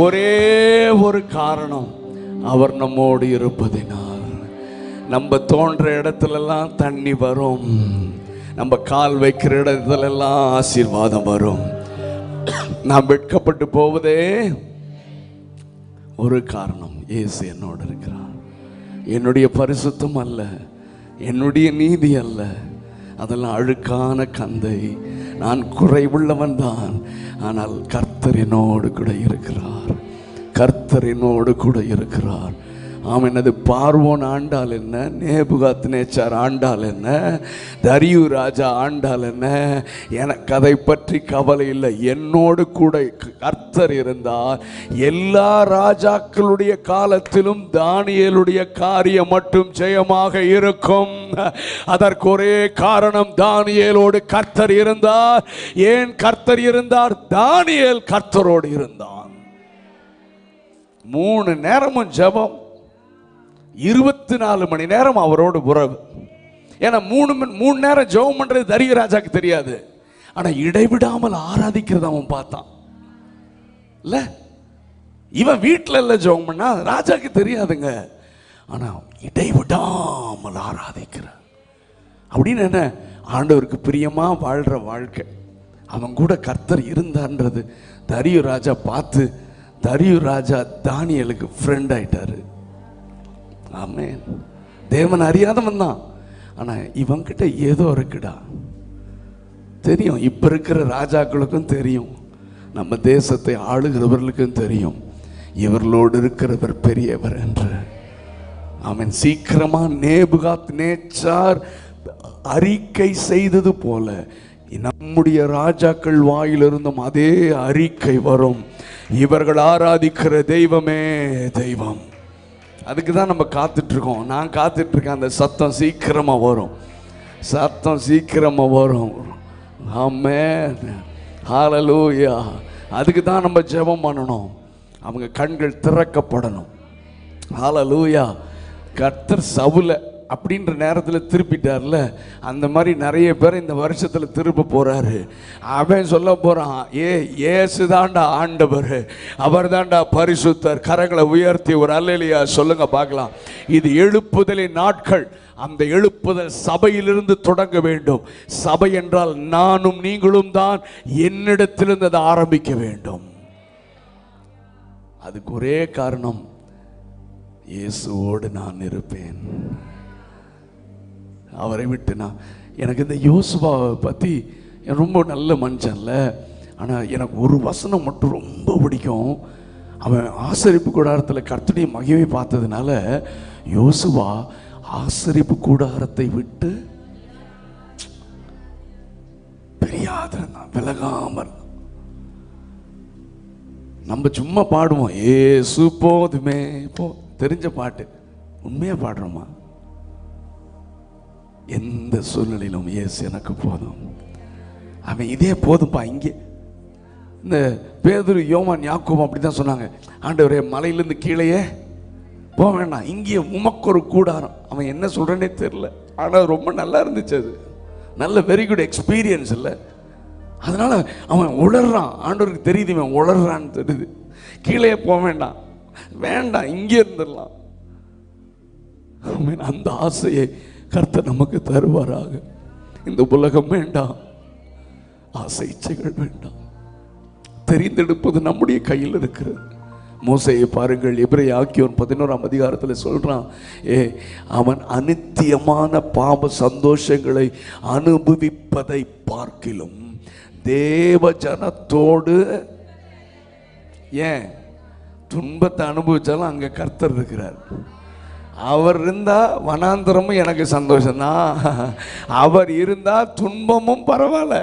[SPEAKER 1] ஒரே ஒரு காரணம், அவர் நம்மோடு இருப்பதினால். நம்ம தோன்ற இடத்துலலாம் தண்ணி வரும், நம்ம கால் வைக்கிற இடத்துலலாம் ஆசீர்வாதம் வரும். நாம் வெட்கப்பட்டு போவதே ஒரு காரணம், இயேசு என்னோடு இருக்கிறார். என்னுடைய பரிசுத்தம் அல்ல, என்னுடைய நீதி அல்ல, அதெல்லாம் அழுக்கான கந்தை. நான் குறைவுள்ளவன் தான், ஆனால் கர்த்தர் என்னோடு கூட இருக்கிறார். கர்த்தர் என்னோடு கூட இருக்கிறார். ஆம், என்னது பார்வோன் ஆண்டால் என்ன, நேபுகாத்நேச்சார் ஆண்டால் என்ன, தரியு ராஜா ஆண்டால் என்ன, எனக்கு அதை பற்றி கவலை இல்லை. என்னோடு கூட கர்த்தர் இருந்தார். எல்லா ராஜாக்களுடைய காலத்திலும் தானியேலுடைய காரியம் மட்டும் ஜெயமாக இருக்கும். அதற்கு ஒரே காரணம், தானியேலோடு கர்த்தர் இருந்தார். ஏன் கர்த்தர் இருந்தார்? தானியேல் கர்த்தரோடு இருந்தான். 3 நேரமும் ஜெபம், 24 மணி நேரம் அவரோடு உறவு. ஏன்னா 3 நேரம் ஜெபம் பண்றது தரியு ராஜாக்கு தெரியாது, ஆனா இடைவிடாமல் ஆராதிக்கிறது அவன் பார்த்தான். இல்ல, இவன் வீட்டில் இல்ல ஜெபம் பண்ணா ராஜாக்கு தெரியாதுங்க, ஆனா இடைவிடாமல் ஆராதிக்கிற அப்படின்னு என்ன, ஆண்டவருக்கு பிரியமா வாழ்ற வாழ்க்கை. அவன் கூட கர்த்தர் இருந்தான்றது தரியு ராஜா பார்த்து, தரியு ராஜா தானியேலுக்கு ஃப்ரெண்ட் ஆயிட்டாரு. ஆமென். தேவன் அறியாதவன் தான், ஆனா இவன்கிட்ட ஏதோ இருக்குடா. தெரியும், இப்ப இருக்கிற ராஜாக்களுக்கும் தெரியும், நம்ம தேசத்தை ஆளுகிறவர்களுக்கும் தெரியும், இவர்களோடு இருக்கிறவர் பெரியவர் என்று. ஆமென். சீக்கிரமா நேபுகாத்நேச்சார் அறிக்கை செய்தது போல நம்முடைய ராஜாக்கள் வாயிலிருந்தும் அதே அறிக்கை வரும், இவர்கள் ஆராதிக்கிற தெய்வமே தெய்வம். அதுக்கு தான் நம்ம காத்துட்டு இருக்கோம். நான் காத்துட்டு இருக்கேன், அந்த சத்தம் சீக்கிரமா வரும், சத்தம் சீக்கிரமா வரும். ஆமென், ஹல்லேலூயா. அதுக்கு தான் நம்ம ஜெபம் பண்ணணும், அவங்க கண்கள் திறக்கப்படணும். ஹல்லேலூயா. கர்த்தர் சவுல அப்படின்ற நேரத்தில் திருப்பிட்டார்ல, அந்த மாதிரி நிறைய பேர் இந்த வருஷத்தில் திருப்ப போறாரு. அவன் சொல்ல போறான், ஏசு தாண்டா ஆண்டவர், அவர் தாண்டா பரிசுத்தர். கரங்களை உயர்த்தி ஒரு அல்லேலூயா சொல்லுங்க பார்க்கலாம். இது எழுப்புதலின் நாட்கள். அந்த எழுப்புதல் சபையிலிருந்து தொடங்க வேண்டும். சபை என்றால் நானும் நீங்களும் தான். என்னிடத்திலிருந்து அதை ஆரம்பிக்க வேண்டும். அதுக்கு ஒரே காரணம், இயேசுவோடு நான் இருப்பேன். அவரை விட்டு நான், எனக்கு இந்த யோசுவாவை பற்றி, ரொம்ப நல்ல மனுஷன்ல, ஆனால் எனக்கு ஒரு வசனம் மட்டும் ரொம்ப பிடிக்கும். அவன் ஆசரிப்பு கூடாரத்தில் கர்த்தருடைய மகிமை பார்த்ததுனால யோசுவா ஆசரிப்பு கூடாரத்தை விட்டு பிரியாதிருந்தான், விலகாமல். நம்ம சும்மா பாடுவோம், ஏசு போதுமே போ, தெரிஞ்ச பாட்டு. உண்மையா பாடுறோமா? எந்த சூழ்நிலையிலும் இயேசு எனக்கு போதும். அவன் இதே போதும்பா. இங்கே இந்த பேதுரு, யோவான், யாக்கோபு அப்படிதான் சொன்னாங்க, ஆண்டவரே மலையிலிருந்து கீழேயே போக வேண்டாம், இங்கே உமக்கு ஒரு கூடாரம். அவன் என்ன சொல்றேன்னே தெரியல, ஆனால் ரொம்ப நல்லா இருந்துச்சு. அது நல்ல வெரி குட் எக்ஸ்பீரியன்ஸ் இல்லை. அதனால அவன் உளறான், ஆண்டவருக்கு தெரியுது இவன் உளறான்னு தெரியுது. கீழே போக வேண்டாம், வேண்டாம், இங்கே இருந்துடலாம். அந்த ஆசையை கர்த்தர் நமக்கு தருவாராக. இந்த உலகம் வேண்டாம், ஆசை இச்சைகள் வேண்டாம். தெரிந்தெடுப்பது நம்முடைய கையில் இருக்கிறது. மோசேயை பாருங்கள், எபிரேய ஆக்கியோன் 11ஆம் அதிகாரத்தில் சொல்றான், அவன் அநித்தியமான பாவ சந்தோஷங்களை அனுபவிப்பதை பார்க்கிலும் தேவ ஜனத்தோடு, ஏன் துன்பத்தை அனுபவிச்சாலும் அங்க கர்த்தர் இருக்கிறார். அவர் இருந்தா வனாந்தரமும் எனக்கு சந்தோஷம்தான், அவர் இருந்தா துன்பமும் பரவாயில்ல.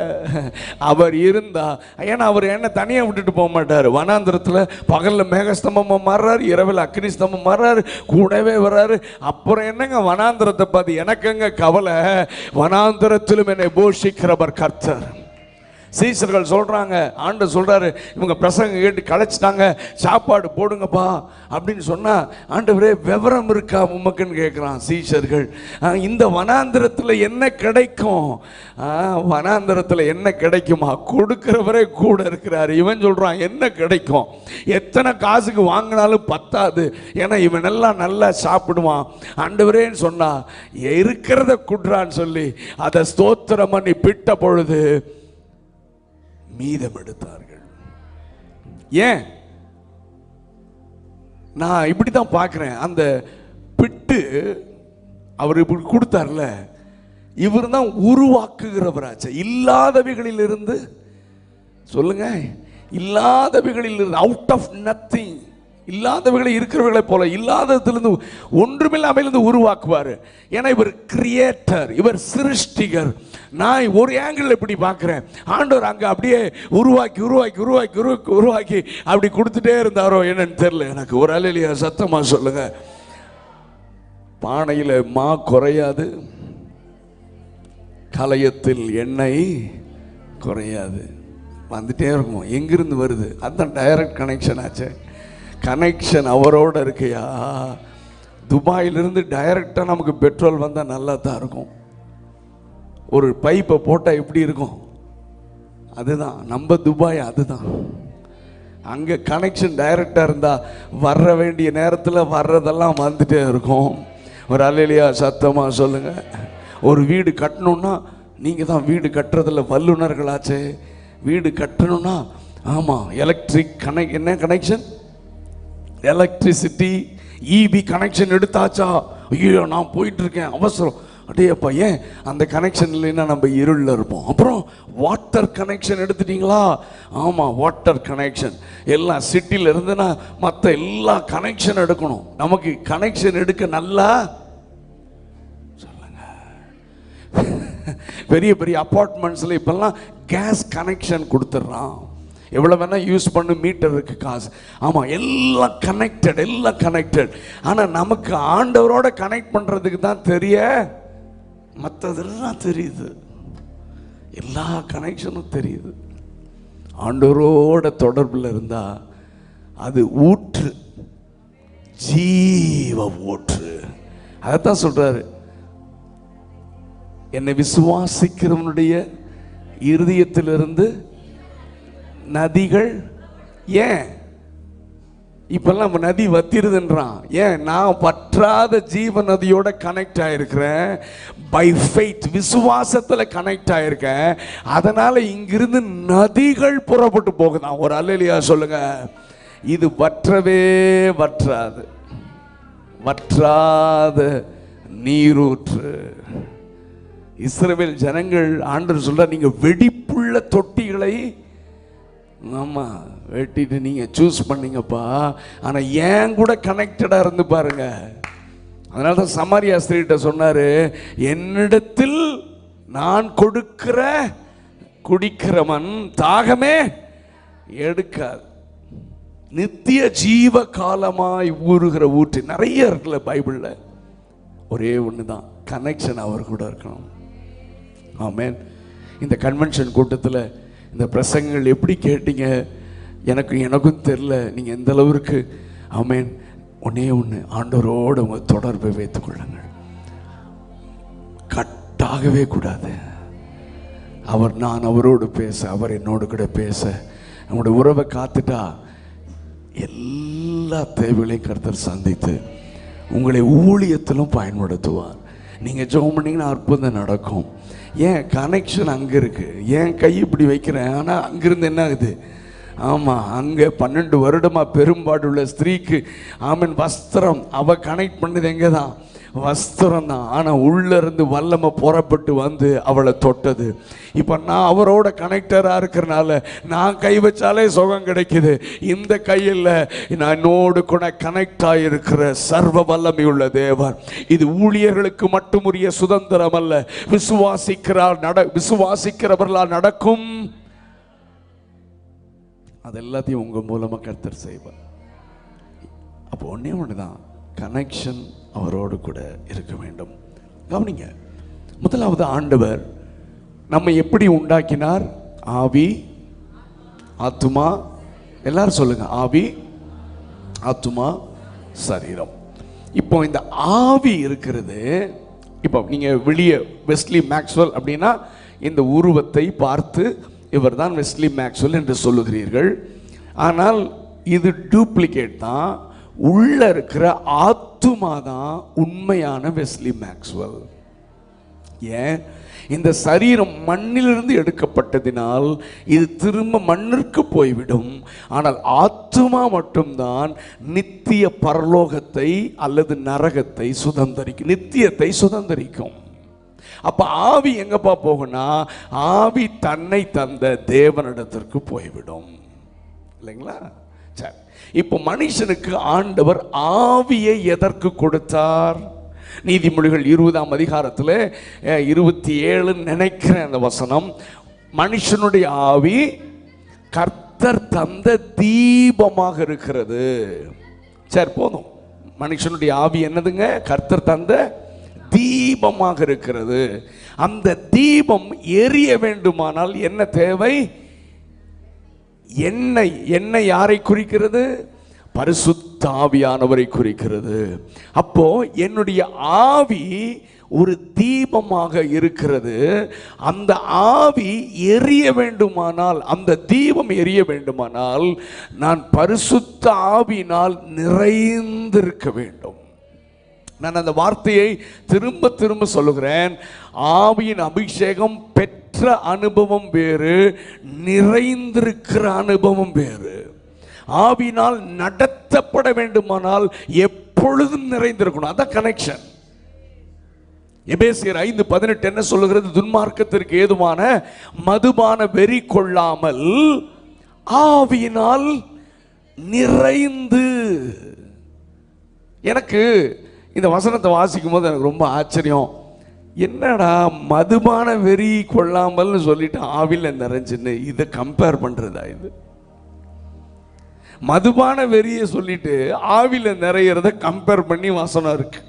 [SPEAKER 1] அவர் இருந்தா, ஏன்னா அவர் என்ன தனியாக விட்டுட்டு போக மாட்டார். வனாந்தரத்தில் பகல்ல மேகஸ்தம்பமா மாறுறாரு, இரவில் அக்னி ஸ்தம்பம் மாறுறாரு, கூடவே வர்றாரு. அப்புறம் என்னங்க வனாந்தரத்தை பார்த்து எனக்குங்க கவலை? வனாந்தரத்திலும் என்னை போஷிக்கிறவர் கர்த்தர். சீசர்கள் சொல்றாங்க, ஆண்டவர் சொல்றாரு, இவங்க பிரசங்கம் கேட்டு களைச்சிட்டாங்க, சாப்பாடு போடுங்கப்பா அப்படின்னு சொன்னா, ஆண்டவரே விவரம் இருக்கா உமக்குன்னு கேட்குறான் சீசர்கள். இந்த வனாந்திரத்தில் என்ன கிடைக்கும்? வனாந்திரத்தில் என்ன கிடைக்குமா? கொடுக்கிறவரே கூட இருக்கிறாரு. இவன் சொல்றான் என்ன கிடைக்கும்? எத்தனை காசுக்கு வாங்கினாலும் பத்தாது, ஏன்னா இவன் எல்லாம் நல்லா சாப்பிடுவான். ஆண்டவரேன்னு சொன்னா இருக்கிறத குடுறான்னு சொல்லி அதை ஸ்தோத்திரம் பண்ணி பிட்ட பொழுது மீதம் எடுத்தார்கள். ஏன் நான் இப்படித்தான் பார்க்கிறேன், அந்த பிட்டு அவர் இப்படி கொடுத்தார்ல, இவர் தான் உருவாக்குகிறவராச்சு. இல்லாதவைகளில் இருந்து, சொல்லுங்க, இல்லாதவைகளில் இருந்து, அவுட் ஆஃப் நத்திங், இல்லாதவைகளை இருக்கிறவர்களை போல இல்லாததிலிருந்து ஒன்றுமில்லாமையிலிருந்து உருவாக்குவார். ஏன்னா இவர் கிரியேட்டர், இவர் சிருஷ்டிகர். நான் ஒரு ஆங்கிள் இப்படி பார்க்கிறேன், ஆண்டவர் அங்கே அப்படியே உருவாக்கி உருவாக்கி உருவாக்கி உருவாக்கி உருவாக்கி அப்படி கொடுத்துட்டே இருந்தாரோ என்னன்னு தெரியல எனக்கு. ஒரு அல்லேலூயா சத்தமா சொல்லுங்க. பானையில் மா குறையாது, கலயத்தில் எண்ணெய் குறையாது, வந்துட்டே இருக்கும். எங்கிருந்து வருது? அதுதான் டைரக்ட் கனெக்ஷன் ஆச்சு. கனெக்ஷன் அவரோட இருக்கையா. துபாயிலிருந்து டைரக்டாக நமக்கு பெட்ரோல் வந்தால் நல்லா தான் இருக்கும். ஒரு பைப்பை போட்டால் எப்படி இருக்கும்? அதுதான் நம்ம துபாய். அதுதான் அங்கே கனெக்ஷன் டைரக்டாக இருந்தால் வர்ற வேண்டிய நேரத்தில் வர்றதெல்லாம் வந்துட்டே இருக்கும். ஒரு அல்லேலூயா சத்தமாக சொல்லுங்க. ஒரு வீடு கட்டணுன்னா, நீங்கள் தான் வீடு கட்டுறதில்ல வல்லுநர்களாச்சே. வீடு கட்டணும்னா ஆமாம், எலக்ட்ரிக் என்ன கனெக்ஷன், எலக்ட்ரிசிட்டி, இபி கனெக்ஷன் எடுத்தாச்சா? ஐயோ நான் போயிட்டு இருக்கேன் அவசரம். அடேப்பா, ஏன் அந்த கனெக்ஷன் இல்லைன்னா நம்ம இருளில் இருப்போம். அப்புறம் வாட்டர் கனெக்ஷன் எடுத்துட்டீங்களா? ஆமாம், வாட்டர் கனெக்ஷன் எல்லாம் சிட்டியில் இருந்துன்னா மற்ற எல்லா கனெக்ஷன் எடுக்கணும். நமக்கு கனெக்ஷன் எடுக்க நல்லா சொல்லுங்க. பெரிய பெரிய அப்பார்ட்மெண்ட்ஸில் இப்பெல்லாம் கேஸ் கனெக்ஷன் கொடுத்துட்றான். எவ்வளோ வேணால் யூஸ் பண்ணு, மீட்டருக்கு காசு. ஆமாம், எல்லாம் கனெக்டட், எல்லாம் கனெக்டட். ஆனால் நமக்கு ஆண்டவரோட கனெக்ட் பண்ணுறதுக்கு தான் தெரிய, மற்றதெல்லாம் தெரியுது, எல்லா கனெக்ஷனும் தெரியுது. ஆண்டவரோட தொடர்பில் இருந்தால் அது ஊற்று, ஜீவ ஊற்று. அதைத்தான் சொல்றாரு, என்னை விசுவாசிக்கிறவனுடைய இருதயத்திலிருந்து நதிகள். ஏன் இப்பெல்லாம் நதி வத்திருதுன்றான்? ஏன்? நான் பற்றாத ஜீவ நதியோட கனெக்ட் ஆயிருக்கிறேன். பை ஃபெய்த், விசுவாசத்தில் கனெக்ட் ஆயிருக்கேன். அதனால இங்கிருந்து நதிகள் புறப்பட்டு போகுதான். ஒரு அல்லேலூயா சொல்லுங்க. இது வற்றவே வற்றாது, வற்றாத நீரூற்று. இஸ்ரவேல் ஜனங்கள் ஆண்டவர் சொல்ற, நீங்க வெடிப்புள்ள தொட்டிகளை ஆமாம் வெட்டிட்டு நீங்கள் சூஸ் பண்ணீங்கப்பா, ஆனால் ஏன் கூட கனெக்டடாக இருந்து பாருங்க. அதனால தான் சமாரியா ஸ்திரீட்ட சொன்னார், என்னிடத்தில் நான் கொடுக்கிற குடிக்கிறவன் தாகமே எடுக்காது, நித்திய ஜீவ காலமாய் ஊறுகிற ஊற்று. நிறைய இருக்குல்ல பைபிளில். ஒரே ஒன்று தான், கனெக்ஷன் அவர் கூட இருக்கணும். ஆமென். இந்த கன்வென்ஷன் கூட்டத்தில் இந்த பிரசங்கங்கள் எப்படி கேட்டீங்க எனக்கும் தெரியல. நீங்கள் எந்த அளவுக்கு ஆமென். ஒன்னே ஒன்று, ஆண்டவரோடு உங்கள் தொடர்பை வைத்துக் கொள்ளுங்கள். கட்டாகவே கூடாது. நான் அவரோடு பேச, அவர் என்னோடு கூட பேச, நம்முடைய உறவை காத்துட்டா எல்லா தேவைகளையும் கர்த்தர் சந்தித்து உங்களை ஊழியத்திலும் பயன்படுத்துவார். நீங்கள் ஜெபம் பண்ணீங்கன்னா அற்புதம் நடக்கும். ஏன்? கனெக்ஷன் அங்கே இருக்குது. ஏன் கை இப்படி வைக்கிறேன், ஆனால் அங்கிருந்து என்ன ஆகுது? ஆமாம், அங்கே 12 வருடமாக பெரும்பாடுள்ள ஸ்திரீக்கு ஆமன் வஸ்திரம், அவள் கனெக்ட் பண்ணது எங்கே தான்? வஸ்திரம் தான். ஆனால் உள்ளேருந்து வல்லமை புறப்பட்டு வந்து அவளை தொட்டது. இப்போ நான் அவரோட கனெக்டராக இருக்கிறனால நான் கை வச்சாலே சுகம் கிடைக்குது. இந்த கையில் நான் என்னோடு கூட கனெக்ட் ஆகியிருக்கிற சர்வ வல்லமை உள்ள தேவன். இது ஊழியர்களுக்கு மட்டும் உரிய சுதந்திரம் அல்ல, விசுவாசிக்கிறவர்களால் நடக்கும். அது எல்லாத்தையும் உங்கள் மூலமாக கர்த்தர் செய்வார். அப்போ ஒன்றே ஒன்று தான், கனெக்ஷன் அவரோடு கூட இருக்க வேண்டும். கவனிங்க, முதலாவது ஆண்டவர் நம்மை எப்படி உண்டாக்கினார்? ஆவி, ஆத்துமா, எல்லாரும் சொல்லுங்க, ஆவி, ஆத்துமா, சரீரம். இப்போ இந்த ஆவி இருக்கிறது, இப்போ நீங்க வெளியே வெஸ்லி மேக்ஸ்வெல் அப்படின்னா இந்த உருவத்தை பார்த்து இவர் தான் வெஸ்லி மேக்ஸ்வெல் என்று சொல்லுகிறீர்கள். ஆனால் இது டூப்ளிகேட் தான். உள்ள இருக்கிற ஆத்துமா தான் உண்மையான வெஸ்லி மேக்ஸ்வெல். ஏன்? இந்த சரீரம் மண்ணிலிருந்து எடுக்கப்பட்டதினால் இது திரும்ப மண்ணிற்கு போய்விடும். ஆனால் ஆத்துமா மட்டும்தான் நித்திய பரலோகத்தை அல்லது நரகத்தை சுதந்தரிக்கும், நித்தியத்தை சுதந்தரிக்கும். அப்ப ஆவி எங்கப்பா போகும்னா, ஆவி தன்னை தந்த தேவனிடத்திற்கு போய்விடும், இல்லைங்களா? சரி, இப்போ மனுஷனுக்கு ஆண்டவர் ஆவியை எதற்கு கொடுத்தார்? நீதிமொழிகள் 20ஆம் அதிகாரத்தில் 27 நினைக்கிறேன் அந்த வசனம். மனுஷனுடைய ஆவி கர்த்தர் தந்த தீபமாக இருக்கிறது. சரி, போதும். மனுஷனுடைய ஆவி என்னதுங்க? கர்த்தர் தந்த தீபமாக இருக்கிறது. அந்த தீபம் எரிய வேண்டுமானால் என்ன தேவை? எண்ணெய். எண்ணெய் யாரை குறிக்கிறது? பரிசுத்த ஆவியானவரை குறிக்கிறது. அப்போ என்னுடைய ஆவி ஒரு தீபமாக இருக்கிறது. அந்த ஆவி எரிய வேண்டுமானால், அந்த தீபம் எரிய வேண்டுமானால் நான் பரிசுத்த ஆவியினால் நிறைந்திருக்க வேண்டும். நான் அந்த வார்த்தையை திரும்ப திரும்ப சொல்லுகிறேன். ஆவியின் அபிஷேகம் பெற்ற அனுபவம் வேறு, நிறைந்திருக்கிற அனுபவம் வேறு. ஆவியினால் நடத்தப்பட வேண்டுமானால் எப்பொழுதும் நிறைந்திருக்கணும். அதான் கனெக்ஷன். எபேசியர் 5:18 என்ன சொல்லுகிறது? துன்மார்க்கத்திற்கு ஏதுவான மதுபான வெறி கொள்ளாமல் ஆவியினால் நிறைந்து. எனக்கு இந்த வசனத்தை வாசிக்கும் போது எனக்கு ரொம்ப ஆச்சரியம். என்னடா மதுபான வெறி கொள்ளாமல்னு சொல்லிட்டு ஆவில நிறைஞ்சுன்னு இதை கம்பேர் பண்றதா? இது மதுபான வெறியை சொல்லிட்டு ஆவில நிறையறத கம்பேர் பண்ணி வசனம் இருக்கு.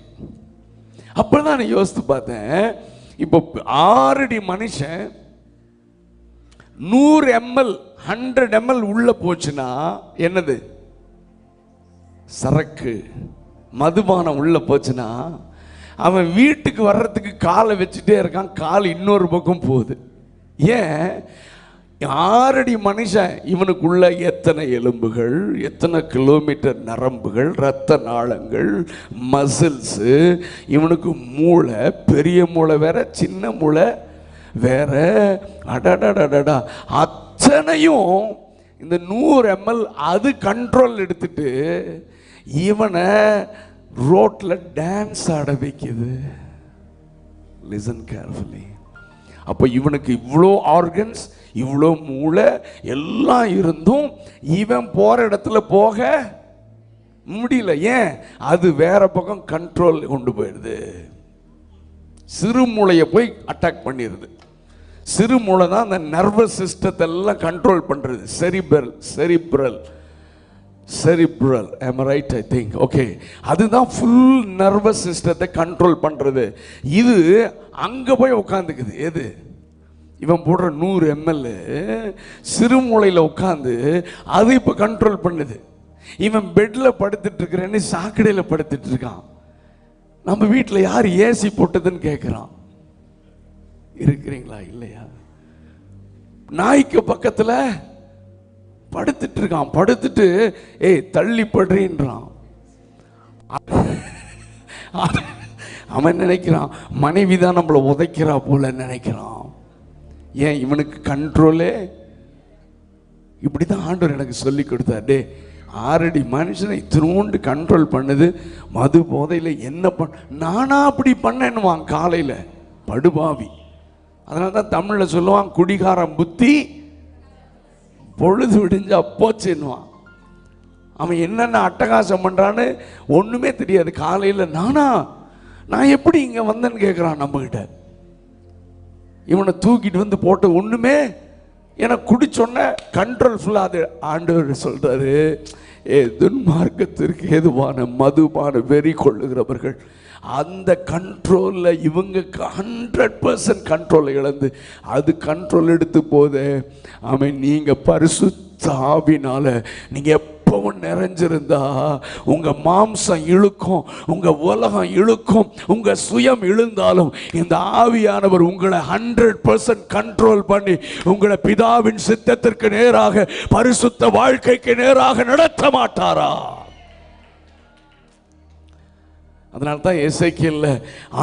[SPEAKER 1] அப்பதான் நான் யோசித்து பார்த்தேன். இப்போ 6 அடி மனுஷன் 100 ml 100 ml உள்ள போச்சுன்னா என்னது? சரக்கு, மதுபானம் உள்ள போச்சுன்னா அவன் வீட்டுக்கு வர்றதுக்கு காலை வச்சுட்டே இருக்கான், கால் இன்னொரு பக்கம் போகுது. ஏன்? 6 அடி மனுஷன், இவனுக்குள்ள எத்தனை எலும்புகள், எத்தனை கிலோமீட்டர் நரம்புகள், இரத்த நாளங்கள், மசில்ஸ், இவனுக்கு மூளை, பெரிய மூளை வேற, சின்ன மூளை வேற. அடடடடா, அத்தனையும் இந்த 100 ml அது கண்ட்ரோல் எடுத்துட்டு இவனை ரோட்ல டான்ஸ் ஆட வைக்குது. Listen carefully. அப்போ இவனுக்கு இவ்வளோ ஆர்கன்ஸ், இவ்வளோ மூளை எல்லாம் இருந்தும் இவன் போற இடத்துல போக முடியல. ஏன்? அது வேற பக்கம் கண்ட்ரோல் கொண்டு போயிடுது. சிறு மூளையை போய் அட்டாக் பண்ணிடுது. சிறு மூளை தான் அந்த நர்வஸ் சிஸ்டத்தை எல்லாம் கண்ட்ரோல் பண்றது. Cerebral am I right? I think okay. அதுதான் ஃபுல் நர்வஸ் சிஸ்டத்தை கண்ட்ரோல் பண்றது. இது அங்க போய் உட்காந்துக்குது. எது? இவன் போடுற 100 ml சிறுமூளையில் உட்காந்து அது இப்போ கண்ட்ரோல் பண்ணுது. இவன் பெட்டில் படுத்துட்டு இருக்கிறேன்னு சாக்கடையில் படுத்துட்டு இருக்கான். நம்ம வீட்டில் யார் ஏசி போட்டதுன்னு கேட்குறான். இருக்கிறீங்களா? இல்லையா? நாய்க்கு பக்கத்தில் படுத்துட்டு இருக்கான். படுத்துட்டு ஏய் தள்ளி படுறீன்றான். அவன் நினைக்கிறான் மனைவி தான் நம்மளை உதைக்கிறா போல நினைக்கிறான். ஏன்? இவனுக்கு கண்ட்ரோலே இப்படிதான் ஆண்டவர் எனக்கு சொல்லி கொடுத்தார். டே 6 அடி மனுஷனை இத்தினோண்டு கண்ட்ரோல் பண்ணுது மது போதையில். என்ன நானா அப்படி பண்ணேன்னுவான் காலையில், படுபாவி. அதனால தான் தமிழில் சொல்லுவான் குடிகாரம் புத்தி பொழுது விடிஞ்சா போச்சுன்னுவான். அவன் என்னென்ன அட்டகாசம் பண்ணுறான்னு ஒன்றுமே தெரியாது. காலையில் நான் எப்படி இங்கே வந்தேன்னு கேட்குறான் நம்மகிட்ட. இவனை தூக்கிட்டு வந்து போட்டு ஒன்றுமே எனக்கு குடிச்சொன்ன கண்ட்ரோல் ஃபுல்லாக. அது ஆண்டவர் சொல்கிறாரு, துன்மார்க்கத்திற்கு ஏதுவான மதுபான வெறி கொள்ளுகிறவர்கள் அந்த கண்ட்ரோலில் இவங்க 100% கண்ட்ரோலை இழந்து அது கண்ட்ரோல் எடுத்து போதே. ஆமென். நீங்கள் பரிசுத்த ஆவினால நீங்கள் எப்பவும் நிறைஞ்சிருந்தா உங்க மாம்சம் இழுக்கும், உங்க உலகம் இழுக்கும், உங்க சுயம் இழுந்தாலும் இந்த ஆவியானவர் உங்களை 100% கண்ட்ரோல் பண்ணி உங்களை பிதாவின் சித்தத்திற்கு நேராக பரிசுத்த வாழ்க்கைக்கு நேராக நடத்த மாட்டாரா? அதனால தான் எசேக்கியேல்ல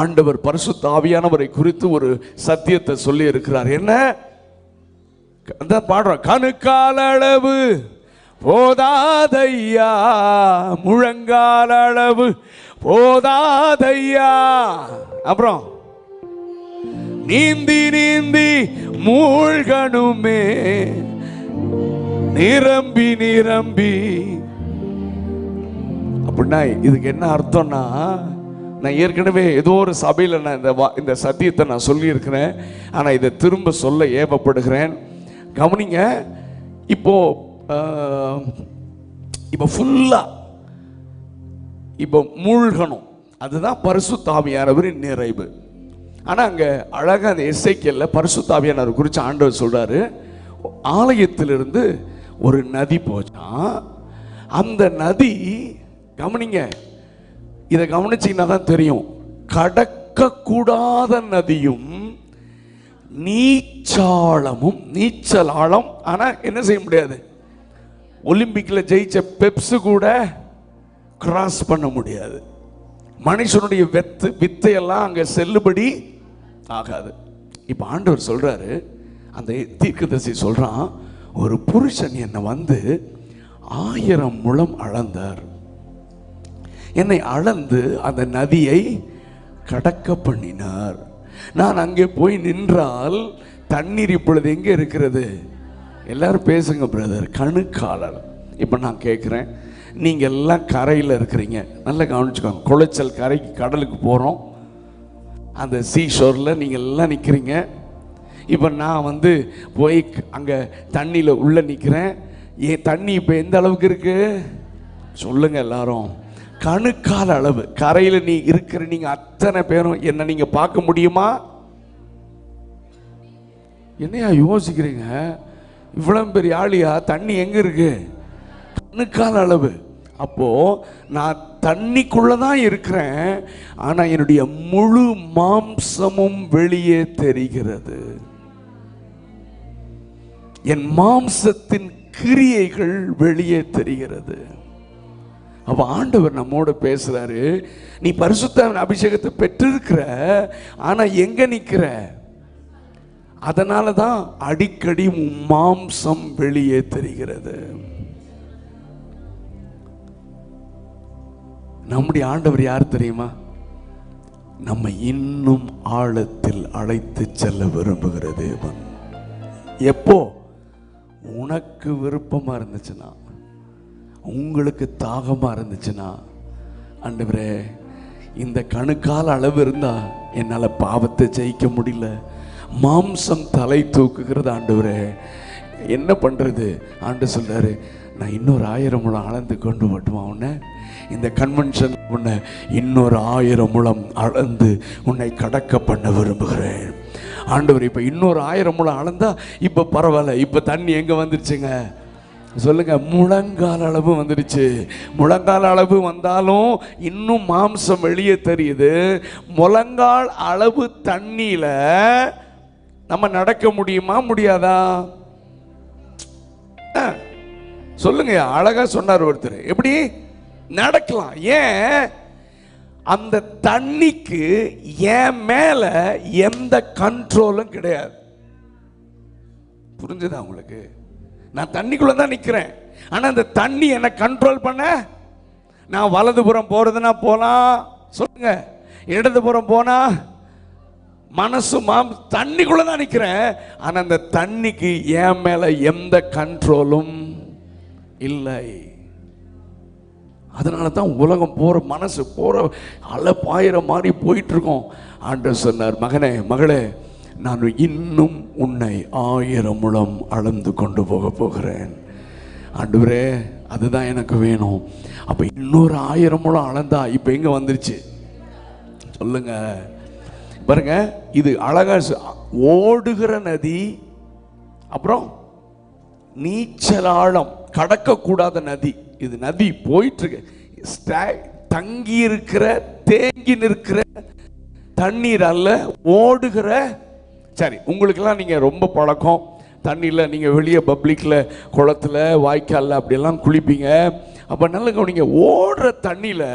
[SPEAKER 1] ஆண்டவர் பரிசுத்த ஆவியானவரை குறித்து ஒரு சத்தியத்தை சொல்லி இருக்கிறார். என்ன பாடுறோம்? கணுக்கால அளவு போதாதையா, முழங்கால அளவு போதாதையா, அப்புறம் நீந்தி நீந்தி மூழ்கணுமே நிரம்பி நிரம்பி. அப்படின்னா இதுக்கு என்ன அர்த்தம்னா, நான் ஏற்கனவே ஏதோ ஒரு சபையில் நான் இந்த சத்தியத்தை நான் சொல்லியிருக்கிறேன். ஆனால் இதை திரும்ப சொல்ல ஏவப்படுகிறேன். கவனிங்க. இப்போ ஃபுல்லாக இப்போ மூழ்கணும், அதுதான் பரிசுத்த ஆவியானவரின் நிறைவு. ஆனால் அங்கே அழகாக அந்த எசேக்கியேல்ல பரிசுத்த ஆவியானவர் குறித்து ஆண்டவர் சொல்கிறாரு, ஆலயத்திலிருந்து ஒரு நதி போச்சான். அந்த நதி, கவனிங்க, இதை கவனிச்சிங்கன்னா தான் தெரியும், கடக்கக்கூடாத நதியும் நீச்சாளமும். நீச்சல் ஆழம், ஆனால் என்ன செய்ய முடியாது. ஒலிம்பிக்கில் ஜெயிச்ச பெப்ஸு கூட கிராஸ் பண்ண முடியாது. மனுஷனுடைய வித்தையெல்லாம் அங்கே செல்லுபடி ஆகாது. இப்போ ஆண்டவர் சொல்றாரு, அந்த தீர்க்கதரிசி சொல்றான், ஒரு புருஷன் என்னை வந்து 1000 முழம் அளந்தார். என்னை அளந்து அந்த நதியை கடக்க பண்ணினார். நான் அங்கே போய் நின்றால் தண்ணீர் இப்பொழுது எங்கே இருக்கிறது? எல்லாரும் பேசுங்க பிரதர். கணுக்காலர். இப்போ நான் கேட்குறேன், நீங்கள் எல்லாம் கரையில் இருக்கிறீங்க, நல்லா கவனிச்சுக்கோங்க. குளச்சல் கரைக்கு கடலுக்கு போகிறோம், அந்த சீஷோரில் நீங்கள் எல்லாம் நிற்கிறீங்க. இப்போ நான் வந்து போய் அங்கே தண்ணியில் உள்ளே நிற்கிறேன். ஏன் தண்ணி இப்போ எந்த அளவுக்கு இருக்குது சொல்லுங்கள் எல்லாரும்? கணுக்கால் அளவு. கரையில் நீ இருக்கிற நீங்கள் அத்தனை பேரும் என்ன நீங்கள் பார்க்க முடியுமா? என்னையா யோசிக்கிறீங்க? இவ்வளவு பெரிய ஆளியா? தண்ணி எங்கே இருக்கு? கணுக்கால் அளவு. அப்போ நான் தண்ணிக்குள்ளதான் இருக்கிறேன், ஆனா என்னுடைய முழு மாம்சமும் வெளியே தெரிகிறது. என் மாம்சத்தின் கிரியைகள் வெளியே தெரிகிறது. அப்ப ஆண்டவர் நம்மோட பேசுறாரு, நீ பரிசுத்த அபிஷேகத்தை பெற்றிருக்கிற, ஆனா எங்க நிக்கிற? அதனாலதான் அடிக்கடி மாம்சம் வெளியே தெரிகிறது. நம்முடைய ஆண்டவர் யார் தெரியுமா? நம்ம இன்னும் ஆழத்தில் அழைத்து செல்ல விரும்புகிற தேவன். எப்போ? உனக்கு விருப்பமா இருந்துச்சுன்னா, உங்களுக்கு தாகமா இருந்துச்சுன்னா, ஆண்டவரே இந்த கணுக்கால் அளவு இருந்தா என்னால பாவத்தை ஜெயிக்க முடியல, மாம்சம் தலை தூக்குகிறது, ஆண்டவரே என்ன பண்றது? ஆண்டு சொல்றாரு, நான் இன்னொரு 1000 முழம் அளந்து கொண்டு வரட்டுமா உன்னை? இந்த கன்வென்ஷன் உன்னை இன்னொரு 1000 முழம் அளந்து உன்னை கடக்க பண்ண விரும்புகிறேன். ஆண்டவர் இப்ப இன்னொரு 1000 முழம் அளந்தா இப்ப பரவாயில்ல. இப்ப தண்ணி எங்க வந்துருச்சுங்க சொல்லுங்க? முழங்கால் அளவு வந்துடுச்சு. முழங்கால் அளவு வந்தாலும் இன்னும் மாம்சம் வெளியே தெரியுது. முழங்கால் அளவு தண்ணியில நம்ம நடக்க முடியுமா முடியாதா? சொல்லுங்க. அழகா சொன்னார் ஒருத்தர், எப்படி நடக்கலாம்? ஏன்? அந்த தண்ணிக்கு என் மேல எந்த கண்ட்ரோலும் கிடையாது. புரிஞ்சுதா உங்களுக்கு? நான் தண்ணிக்குள்ள தான் நிக்கிறேன், ஆனா அந்த தண்ணி என்ன கண்ட்ரோல் பண்ண. நான் வலதுபுறம் போறதுன்னா போலாம், சொல்லுங்க. இடதுபுறம் போனா மனசு தண்ணிக்குள்ள தான் நிக்கிறேன், ஆனா அந்த தண்ணிக்கு என் மேல எந்த கண்ட்ரோலும் இல்லை. அதனால தான் உலகம் போற, மனசு போற அலை பாயிர மாதிரி போயிட்டு இருக்கோம். ஆண்டவர் சொன்னார், மகனே மகளே, நான் இன்னும் உன்னை 1000 முழம் அளந்து கொண்டு போக போகிறேன். ஆண்டவரே அதுதான் எனக்கு வேணும். அப்ப இன்னொரு 1000 முழம் அளந்தா இப்ப எங்க வந்துருச்சு? சொல்லுங்க. பாருங்க, இது அழகா ஓடுகிற நதி, அப்புறம் நீச்சலாழம், கடக்கக்கூடாத நதி. இது நதி போயிட்டு இருக்கு, தங்கி இருக்கிற தேங்கி நிற்கிற தண்ணீர் அல்ல, ஓடுகிற. சரி, உங்களுக்கெல்லாம் நீங்க ரொம்ப பழக்கம் தண்ணியில், நீங்கள் வெளியே பப்ளிக்கில் குளத்தில் வாய்க்காலில் அப்படியெல்லாம் குளிப்பீங்க. அப்போ நல்ல கவனிங்க, ஓடுற தண்ணியில்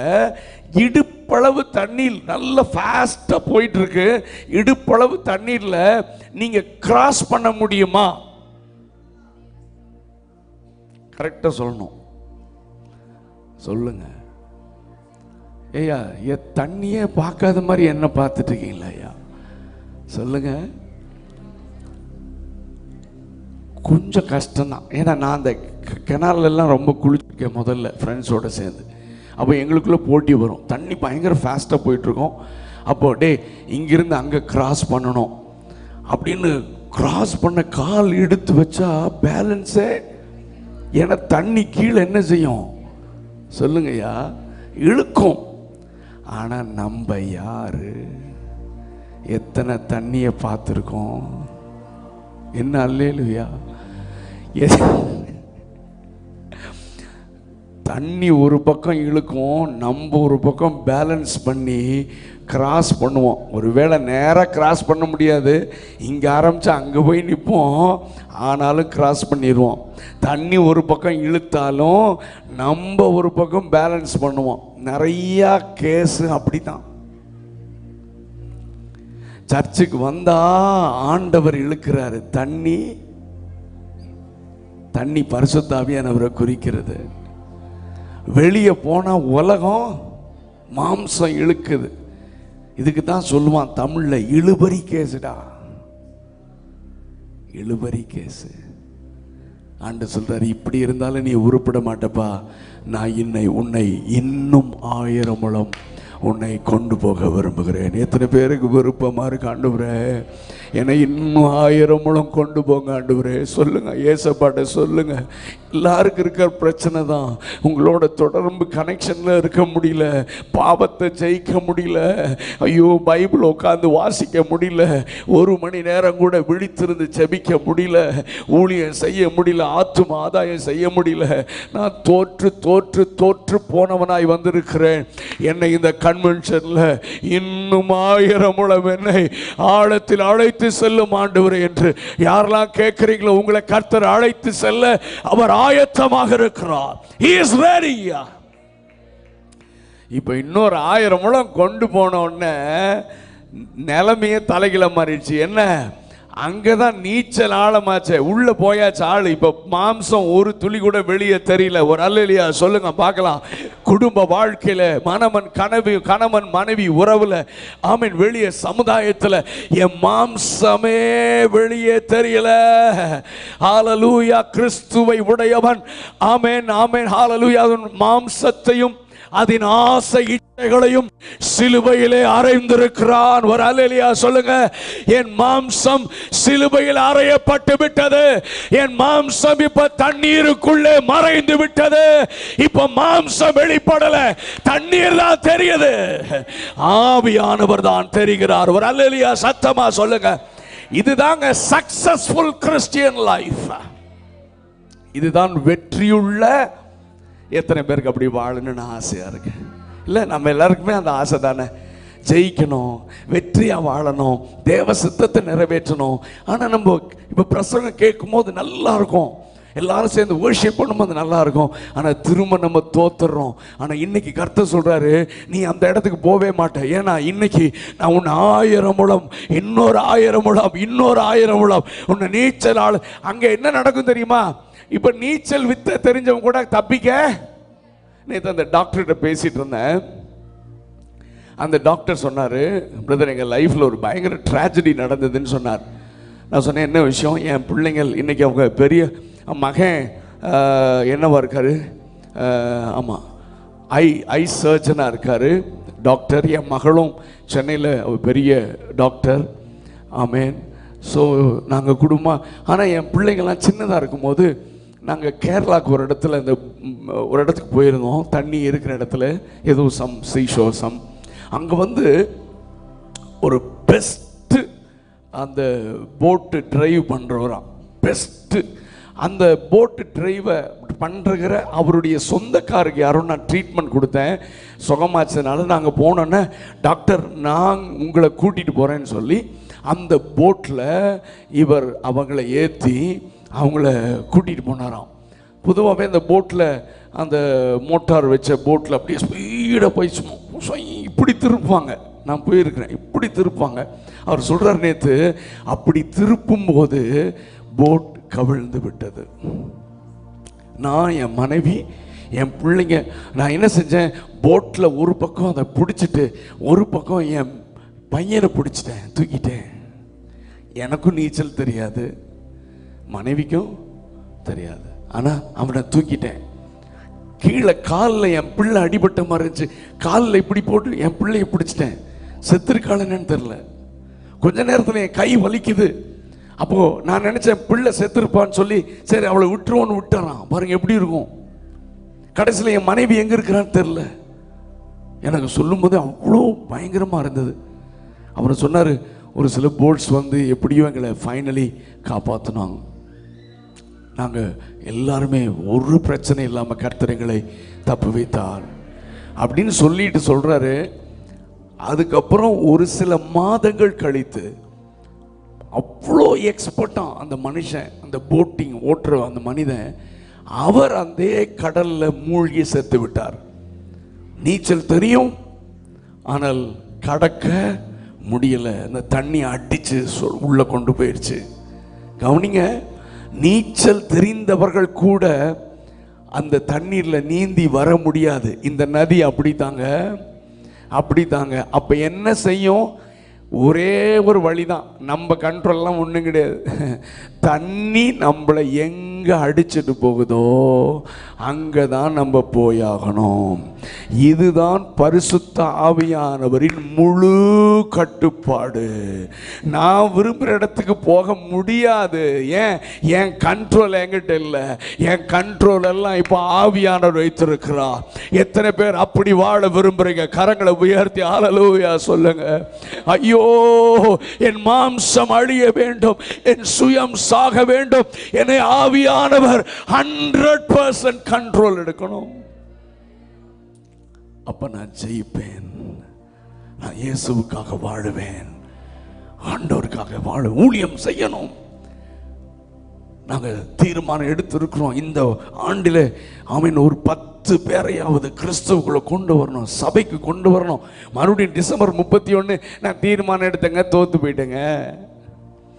[SPEAKER 1] இடுப்பளவு தண்ணீர் நல்ல ஃபாஸ்ட்டாக போயிட்டுருக்கு. இடுப்பளவு தண்ணீரில் நீங்கள் கிராஸ் பண்ண முடியுமா? கரெக்டாக சொல்லணும், சொல்லுங்க. ஐயா, தண்ணியே பார்க்காத மாதிரி என்ன பார்த்துட்டு இருக்கீங்களா ஐயா? சொல்லுங்க. கொஞ்சம் கஷ்டம்தான். ஏன்னா நான் அந்த கிணறுலாம் ரொம்ப குளிச்சிருக்கேன் முதல்ல ஃப்ரெண்ட்ஸோடு சேர்ந்து. அப்போ எங்களுக்குள்ளே போட்டி வரும், தண்ணி பயங்கர ஃபாஸ்ட்டாக போயிட்டுருக்கோம். அப்போது டே இங்கிருந்து அங்கே கிராஸ் பண்ணணும் அப்படின்னு கிராஸ் பண்ண கால் எடுத்து வச்சா பேலன்ஸே, ஏன்னா தண்ணி கீழே என்ன செய்யும் சொல்லுங்கய்யா, இழுக்கும். ஆனால் நம்ம யாரு எத்தனை தண்ணியை பார்த்துருக்கோம்? என்ன அல்லேலூயா. தண்ணி ஒரு பக்கம் இழுக்கும், நம்ம ஒரு பக்கம் பேலன்ஸ் பண்ணி கிராஸ் பண்ணுவோம். ஒருவேளை நேராக கிராஸ் பண்ண முடியாது, இங்கே ஆரம்பித்து அங்கே போய் நிற்போம், ஆனாலும் கிராஸ் பண்ணிடுவோம். தண்ணி ஒரு பக்கம் இழுத்தாலும் நம்ம ஒரு பக்கம் பேலன்ஸ் பண்ணுவோம். நிறையா கேஸு அப்படி தான். சர்ச்சுக்கு வந்தா ஆண்டவர் இழுக்கிறாரு, தண்ணி பரிசுத்த ஆவியானவரை குறிக்கிறது. வெளியே போனா உலகம் மாம்சம் இழுக்குது. இதுக்கு தான் சொல்லுவான் தமிழ்ல இழுபறி கேசுடா, இழுபறி கேசு. ஆண்டு சொல்றாரு, இப்படி இருந்தாலும் நீ உருப்பட மாட்டப்பா, நான் உன்னை இன்னும் 1000 முழம் உன்னை கொண்டு போக விரும்புகிறேன். எத்தனை பேருக்கு விருப்பமா இருக்கு? ஆண்டவரே என்னை இன்னும் 1000 முழம் கொண்டு போங்க ஆண்டவரே. சொல்லுங்க, ஏசப்பாட்ட சொல்லுங்க. எல்லாருக்கும் இருக்கிற பிரச்சனை தான், உங்களோட தொடர்பு கனெக்ஷன்ல இருக்க முடியல, பாவத்தை ஜெயிக்க முடியல, ஐயோ பைபிள் உட்காந்து வாசிக்க முடியல, 1 மணி நேரம் கூட விழித்திருந்து ஜெபிக்க முடியல, ஊழியம் செய்ய முடியல, ஆத்தும ஆதாயம் செய்ய முடியல. நான் தோற்று தோற்று தோற்று போனவனாய் வந்திருக்கிறேன். என்னை இந்த கன்வென்ஷன்ல இன்னும் 1000 முழம் என்னை ஆழத்தில் அழைத்து செல்லும் ஆண்டவரே என்று யாரெல்லாம் கேட்கிறீங்களோ, உங்களை கர்த்தர் அழைத்து செல்ல அவர் ஆயத்தமாக இருக்கிறார். He is ready. இப்ப இன்னொரு 1000 முழம் கொண்டு போன உடனே நிலைமையே தலைகில மாறிடுச்சு. என்ன, அங்கதான் நீச்சல் ஆழமாச்சே, உள்ள போயாச்சு ஆளு. இப்ப மாம்சம் ஒரு துளி கூட வெளியே தெரியல. ஒரு அல்லேலூயா சொல்லுங்க பார்க்கலாம். குடும்ப வாழ்க்கையில, கணவன் மனைவி உறவுல, ஆமென், வெளியே சமுதாயத்துல என் மாம்சமே வெளியே தெரியல. ஹல்லேலூயா. கிறிஸ்துவை உடையவன், ஆமென் ஆமென், ஹல்லேலூயா, மாம்சத்தையும் அதன் ஆசை இச்சைகளையும் சிலுவையிலே அறைந்திருக்கிறான். ஒரு அல்லேலூயா சொல்லுங்க. என் மாம்சம் சிலுவையில் அறையப்பட்டு விட்டது. என் மாம்சம் இப்ப தண்ணீருக்குள்ளே மறைந்து விட்டது. இப்ப மாம்சம் வெளிப்படல, தண்ணீர் தான் தெரியுது, ஆவியானவர் தான் தெரிகிறார். ஒரு அல்லேலூயா சத்தமா சொல்லுங்க. இதுதாங்க சக்சஸ்ஃபுல் கிறிஸ்டியன் லைஃப். இதுதான் வெற்றியுள்ள. எத்தனை பேருக்கு அப்படி வாழணும்னு ஆசையா இருக்கு? இல்லை, நம்ம எல்லாருக்குமே அந்த ஆசை தானே, ஜெயிக்கணும், வெற்றியா வாழணும், தேவ சித்தத்தை நிறைவேற்றணும். ஆனா நம்ம இப்ப பிரசங்கம் கேட்கும் போது நல்லா இருக்கும், எல்லாரும் சேர்ந்து வர்ஷிப் பண்ணும்போது நல்லா இருக்கும். ஆனா திரும்ப நம்ம தோத்துறோம். ஆனா இன்னைக்கு கர்த்தர் சொல்றாரு, நீ அந்த இடத்துக்கு போவே மாட்ட. ஏன்னா இன்னைக்கு நான் உன்னை 1000 முழம், இன்னொரு 1000 முழம், இன்னொரு 1000 முழம் உன்னை நீச்சல் ஆளு. அங்க என்ன நடக்கும் தெரியுமா? இப்ப நீச்சல் வித்த தெரிஞ்சவங்க கூட தப்பிக்க. நேற்று அந்த டாக்டர்கிட்ட பேசிட்டு இருந்தேன். அந்த டாக்டர் சொன்னாரு, பிரதர் எங்க லைஃப்ல ஒரு பயங்கர ட்ராஜடி நடந்ததுன்னு சொன்னார். நான் சொன்னேன், என்ன விஷயம்? என் பிள்ளைங்கள் இன்னைக்கு அவங்க பெரிய மகன் என்னவா இருக்காரு, ஆமா ஐ சர்ஜனா இருக்காரு, டாக்டர். என் மகளும் சென்னையில் பெரிய டாக்டர், ஆமேன். ஸோ நாங்கள் குடும்பம். ஆனால் என் பிள்ளைங்கள்லாம் சின்னதாக இருக்கும்போது நாங்கள் கேரளாவுக்கு ஒரு இடத்துக்கு போயிருந்தோம். தண்ணி இருக்கிற இடத்துல ஏதோ சீஷோ அங்கே ஒரு பெஸ்ட்டு அந்த போட்டு டிரைவ் பண்ணுறவராம், பெஸ்ட்டு. அந்த போட்டு டிரைவை பண்ணுற அவருடைய சொந்தக்காருக்கு யாரும் நான் ட்ரீட்மெண்ட் கொடுத்தேன், சுகமாச்சதுனால நாங்கள் போனோன்னே டாக்டர் நான் உங்களை கூட்டிகிட்டு போகிறேன்னு சொல்லி அந்த போட்டில் இவர் அவங்கள ஏற்றி அவங்கள கூட்டிகிட்டு போனாராம். பொதுவாகவே அந்த போட்டில் அந்த மோட்டார் வச்ச போட்டில் அப்படியே ஸ்பீடாக போய் சும்மா இப்படி திருப்புவாங்க, நான் போயிருக்கிறேன், இப்படி திருப்பாங்க. அவர் சொல்கிறார், நேற்று அப்படி திருப்பும் போது போட் கவிழ்ந்து விட்டது. நான், என் மனைவி, என் பிள்ளைங்க, நான் என்ன செஞ்சேன், போட்டில் ஒரு பக்கம் அதை பிடிச்சிட்டு ஒரு பக்கம் என் பையனை பிடிச்சிட்டேன், தூக்கிட்டேன். எனக்கும் நீச்சல் தெரியாது, மனைவிக்கும் தெரியாது, ஆனால் அவனை தூக்கிட்டேன். கீழே காலில் என் பிள்ளை அடிபட்ட மாதிரி இருந்துச்சு, காலில் இப்படி போட்டு என் பிள்ளைய பிடிச்சிட்டேன். செத்துருக்காள் என்னன்னு தெரில. கொஞ்ச நேரத்தில் என் கை வலிக்குது. அப்போது நான் நினச்சேன் பிள்ளை செத்துருப்பான்னு சொல்லி சரி அவளை விட்டுருவோன்னு விட்டுறான். பாருங்க எப்படி இருக்கும். கடைசியில் என் மனைவி எங்கே இருக்கிறான்னு தெரில. எனக்கு சொல்லும்போது அவ்வளோ பயங்கரமாக இருந்தது. அவர் சொன்னார், ஒரு சில போட்ஸ் வந்து எப்படியோ எங்களை ஃபைனலி காப்பாற்றினாங்க. நாங்கள் எல்லாருமே ஒரு பிரச்சனை இல்லாமல் கர்த்தர் எங்களை தப்பு வைத்தார் அப்படின்னு சொல்லிட்டு சொல்கிறாரு. அதுக்கப்புறம் ஒரு சில மாதங்கள் கழித்து அவ்வளோ எக்ஸ்பர்ட்டாக அந்த மனுஷன், அந்த போட்டிங் ஓட்டுற அந்த மனிதன், அவர் அந்த கடலில் மூழ்கி செத்து விட்டார். நீச்சல் தெரியும், ஆனால் கடக்க முடியலை. அந்த தண்ணி அடித்து உள்ளே கொண்டு போயிடுச்சு. கவனிங்க, நீச்சல் தெரிந்தவர்கள் கூட அந்த தண்ணீரில் நீந்தி வர முடியாது. இந்த நதி அப்படித்தாங்க, அப்படித்தாங்க. அப்போ என்ன செய்யும்? ஒரே ஒரு வழிதான், நம்ம கண்ட்ரோல்லாம் ஒன்றும் கிடையாது. தண்ணி நம்மளை எங்கே அடிச்சுட்டு போகுதோ அங்கே தான் நம்ம போயாகணும். இதுதான் பரிசுத்த ஆவியானவரின் முழு கட்டுப்பாடு. நான் விரும்புகிற இடத்துக்கு போக முடியாது. ஏன்? என் கண்ட்ரோல் என்கிட்ட இல்லை. என் கண்ட்ரோல் எல்லாம் இப்போ ஆவியானவர் வைத்திருக்கிறார். எத்தனை பேர் அப்படி வாழ விரும்புகிறீங்க? கரங்களை உயர்த்தி ஹல்லேலூயா சொல்லுங்க. ஐயோ, என் மாம்சம் அழிய வேண்டும், என் சுயம் சாக வேண்டும், என்னை ஆவியானவர் 100% கண்ட்ரோல் எடுக்கணும். அப்ப நான் ஜெயிப்பேன். நான் இயேசுவுக்காக வாழுவேன், ஆண்டவருக்காக வாழ ஊழியம் செய்யணும். நாங்கள் தீர்மானம் எடுத்திருக்கிறோம், இந்த ஆண்டில் ஆமீன் ஒரு 10 பேரையாவது கிறிஸ்துவுக்குள்ள கொண்டு வரணும், சபைக்கு கொண்டு வரணும். மறுபடியும் டிசம்பர் 31 நான் தீர்மானம் எடுத்தேங்க, தோத்து போயிட்டேங்க.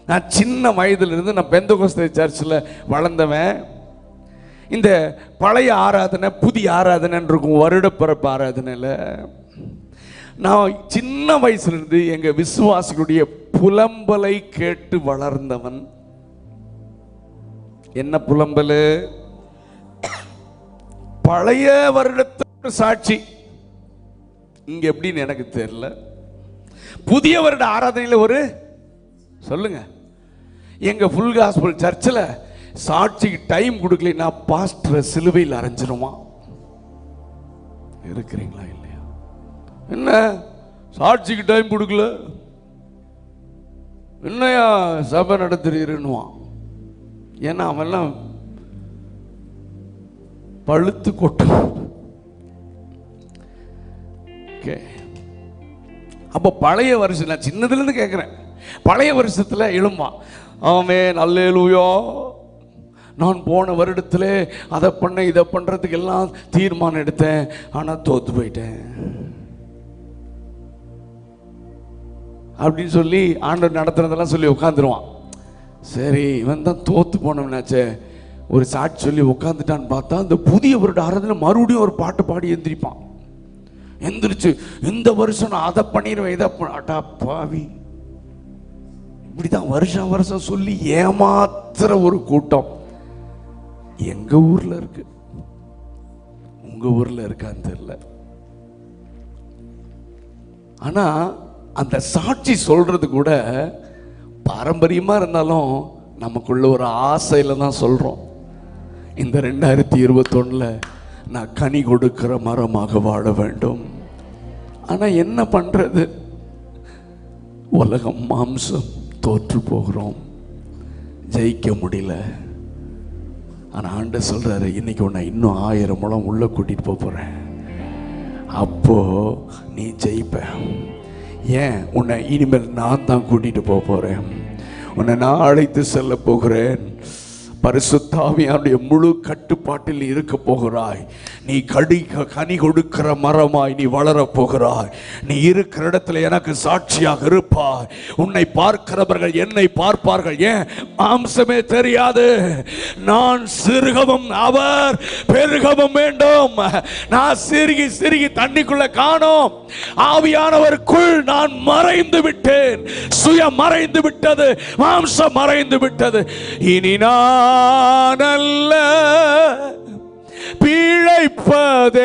[SPEAKER 1] நான் சின்ன வயதிலிருந்து நான் பெந்தகோஸ்தே சர்ச்சில் வளர்ந்தவன். இந்த பழைய ஆராதனை புதிய ஆராதனைன்னு இருக்கும், வருடப்பிறப்பு ஆராதனையில். நான் சின்ன வயசுலேருந்து எங்கள் விசுவாசிகளுடைய புலம்பலை கேட்டு வளர்ந்தவன். என்ன புலம்பல்? பழைய வருடத்து சாட்சி இங்க எப்படின்னு எனக்கு தெரியல. புதிய வருட ஆராதனையில் ஒரு சொல்லுங்க, எங்க ஃபுல் காஸ்பல் சர்ச்சில் சாட்சிக்கு டைம் கொடுக்கலன்னா பாஸ்டரை சிலுவையில் அரைஞ்சிருமா? இருக்கிறீங்களா இல்லையா? என்ன சாட்சிக்கு டைம் கொடுக்கல, என்னையா சபை நடத்துறீருன்னுவான். ஏன்னா அவெல்லாம் பழுத்து கொட்டும். அப்போ பழைய வருஷம், நான் சின்னதுலேருந்து கேட்குறேன், பழைய வருஷத்தில் எழும்பான், ஆமென் அல்லேலூயா, நான் போன வருடத்தில் அதை பண்ண இதை பண்ணுறதுக்கு எல்லாம் தீர்மானம் எடுத்தேன், ஆனால் தோற்று போயிட்டேன் அப்படின்னு சொல்லி ஆண்டவர் நடத்துறதெல்லாம் சொல்லி உட்காந்துருவான். சரி, இவன் தான் தோற்று போனவனாச்சே, ஒரு சாட்சி சொல்லி உட்காந்துட்டான்னு பார்த்தா அந்த புதிய வருட ஆராதனை மறுபடியும் ஒரு பாட்டு பாடி எந்திரிப்பான். எந்திரிச்சு இந்த வருஷம் நான் அதை பண்ணிடுவேன், இதை அட்டா பாவி, இப்படிதான் வருஷம் வருஷம் சொல்லி ஏமாத்துற ஒரு கூட்டம் எங்க ஊர்ல இருக்கு. உங்க ஊர்ல இருக்கான்னு தெரியல. ஆனா அந்த சாட்சி சொல்றது கூட பாரம்பரியமா இருந்தாலும் நமக்குள்ள ஒரு ஆசையில தான் சொல்றோம். இந்த 2021 நான் கனி கொடுக்கிற மரமாக வாழ வேண்டும். ஆனா என்ன பண்றது? உலகம் மாம்சம் தோற்று போகிறோம், ஜெயிக்க முடியல. ஆனால் ஆண்டவர் சொல்றாரு, இன்னைக்கு உன்னை இன்னும் 1000 முழம் உள்ள கூட்டிட்டு போறேன், அப்போ நீ ஜெயிப்ப. ஏன்? உன்னை இனிமேல் நான் தான் கூட்டிட்டு போறேன், உன்னை நான் அழைத்து செல்ல போகிறேன். பரிசுத்த ஆவியானுடைய முழு கட்டுப்பாட்டில் இருக்க போகிறாய். நீ கனி கொடுக்கிற மரமாய் நீ வளர போகிறாய். நீ இருக்கிற இடத்துல எனக்கு சாட்சியாக இருப்பாய். உன்னை பார்க்கிறவர்கள் என்னை பார்ப்பார்கள். ஏன்? மாம்சமே தெரியாது, நான் சிறுகவும் அவர் பெருகவும் வேண்டும். நான் சிறுகி சிறுகி தண்ணிக்குள்ள காணோம், ஆவியானவருக்குள் நான் மறைந்து விட்டேன். சுயம் மறைந்து விட்டது, மாம்சம் மறைந்து விட்டது. இனி நான் அல்ல பிழைப்பதென்னிலே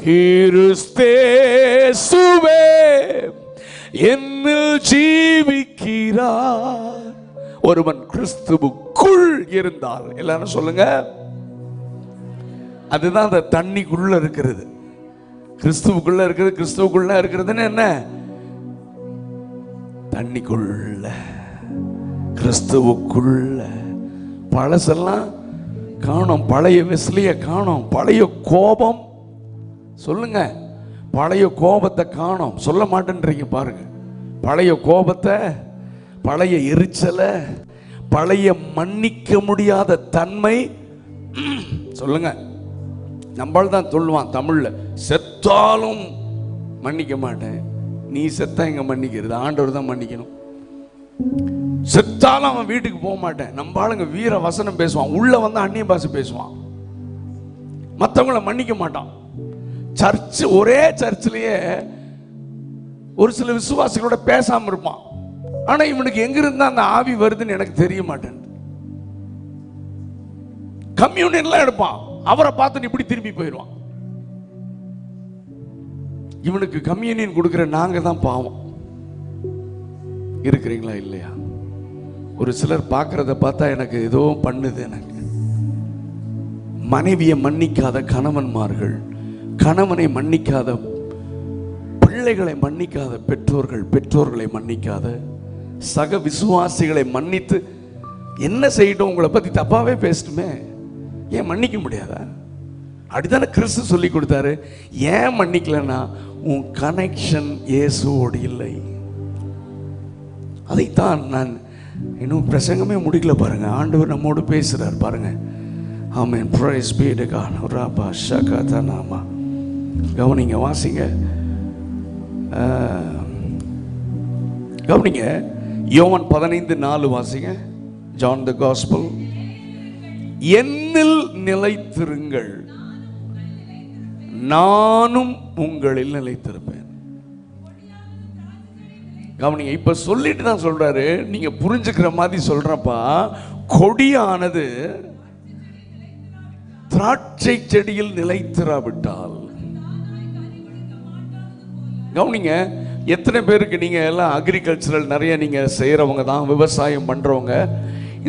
[SPEAKER 1] கிறிஸ்தேசுவே என்னில் ஜீவிக்கிறார். ஒருவன் கிறிஸ்துவுக்குள் இருந்தால், எல்லாரும் சொல்லுங்க, அதுதான் அந்த தண்ணிக்குள்ள இருக்கிறது. கிறிஸ்துவுக்குள்ள இருக்கிறது. கிறிஸ்துவுக்குள்ள இருக்கிறதுன்னு என்ன? தண்ணிக்குள்ள, கிறிஸ்துவுக்குள்ள. பழசெல்லாம் காணோம், பழைய வெஸ்லிய காணோம், பழைய கோபம். சொல்லுங்க, பழைய கோபத்தை காணோம். சொல்ல மாட்டேன்றீங்க பாருங்க. பழைய கோபத்தை, பழைய எரிச்சலை, பழைய மன்னிக்க முடியாத தன்மை. சொல்லுங்க, நம்மளால தான் சொல்லுவான் தமிழ்ல, செத்தாலும் மன்னிக்க மாட்டேன். நீ செத்தா எங்க மன்னிக்கிறது? ஆண்டவர் தான் மன்னிக்கணும். செத்தாலும் அவன் வீட்டுக்கு போக மாட்டேன். நம்ம ஆளுங்க வீர வசனம் பேசுவான், உள்ள வந்து அந்நிய பாஷை பேசுவான், மற்றவங்கள மன்னிக்க மாட்டான். சர்ச், ஒரே சர்ச்சிலேயே ஒரு சில விசுவாசிகளோட பேசாம இருப்பான். ஆனா இவனுக்கு எங்க இருந்தா அந்த ஆவி வருதுன்னு எனக்கு தெரிய மாட்டேன். கம்யூனியன்லாம் எடுப்பான், அவரை பார்த்து இப்படி திரும்பி போயிடுவான். இவனுக்கு கம்யூனியன் கொடுக்கிற நாங்க தான் பாவம். இருக்கிறீங்களா இல்லையா? ஒரு சிலர் பார்க்கறத பார்த்தா எனக்கு ஏதோ பண்ணுது. எனக்கு மனைவியை மன்னிக்காத கணவன்மார்கள், கணவனை மன்னிக்காத பிள்ளைகளை மன்னிக்காத பெற்றோர்கள், பெற்றோர்களை மன்னிக்காத சக விசுவாசிகளை மன்னித்து என்ன செய்யட்டும், உங்களை பத்தி தப்பாவே பேசட்டுமே, ஏன் மன்னிக்க முடியாதா? அப்படித்தானே கிறிஸ்து சொல்லி கொடுத்தாரு. ஏன் மன்னிக்கலன்னா உன் கனெக்ஷன் இயேசுவோடு இல்லை. அதைத்தான் நான் இன்னும் பிரசங்கமே முடிக்கல பாருங்க, ஆண்டவர் நம்மோடு பேசுறார் பாருங்க. ஆமென், பிரைஸ் பீ டு காட். ரபா ஷகதனாமா. கவனிங்க, வாசிங்க, கவனிங்க. யோவான் 15:4 வாசிங்க. John the gospel. என்னில் நிலைத்திருங்கள், நானும் உங்களில் நிலைத்திருப்பேன். கவனிங்க, இப்ப சொல்லிட்டு தான் சொல்றாரு, நீங்க புரிஞ்சுக்கிற மாதிரி சொல்றப்பா. கொடியானது திராட்சை செடியில் நிலைத்திராவிட்டால், கவனிங்க, எத்தனை பேருக்கு நீங்க எல்லாம் அக்ரிகல்ச்சரல் நிறைய நீங்க செய்யறவங்க தான், விவசாயம் பண்றவங்க,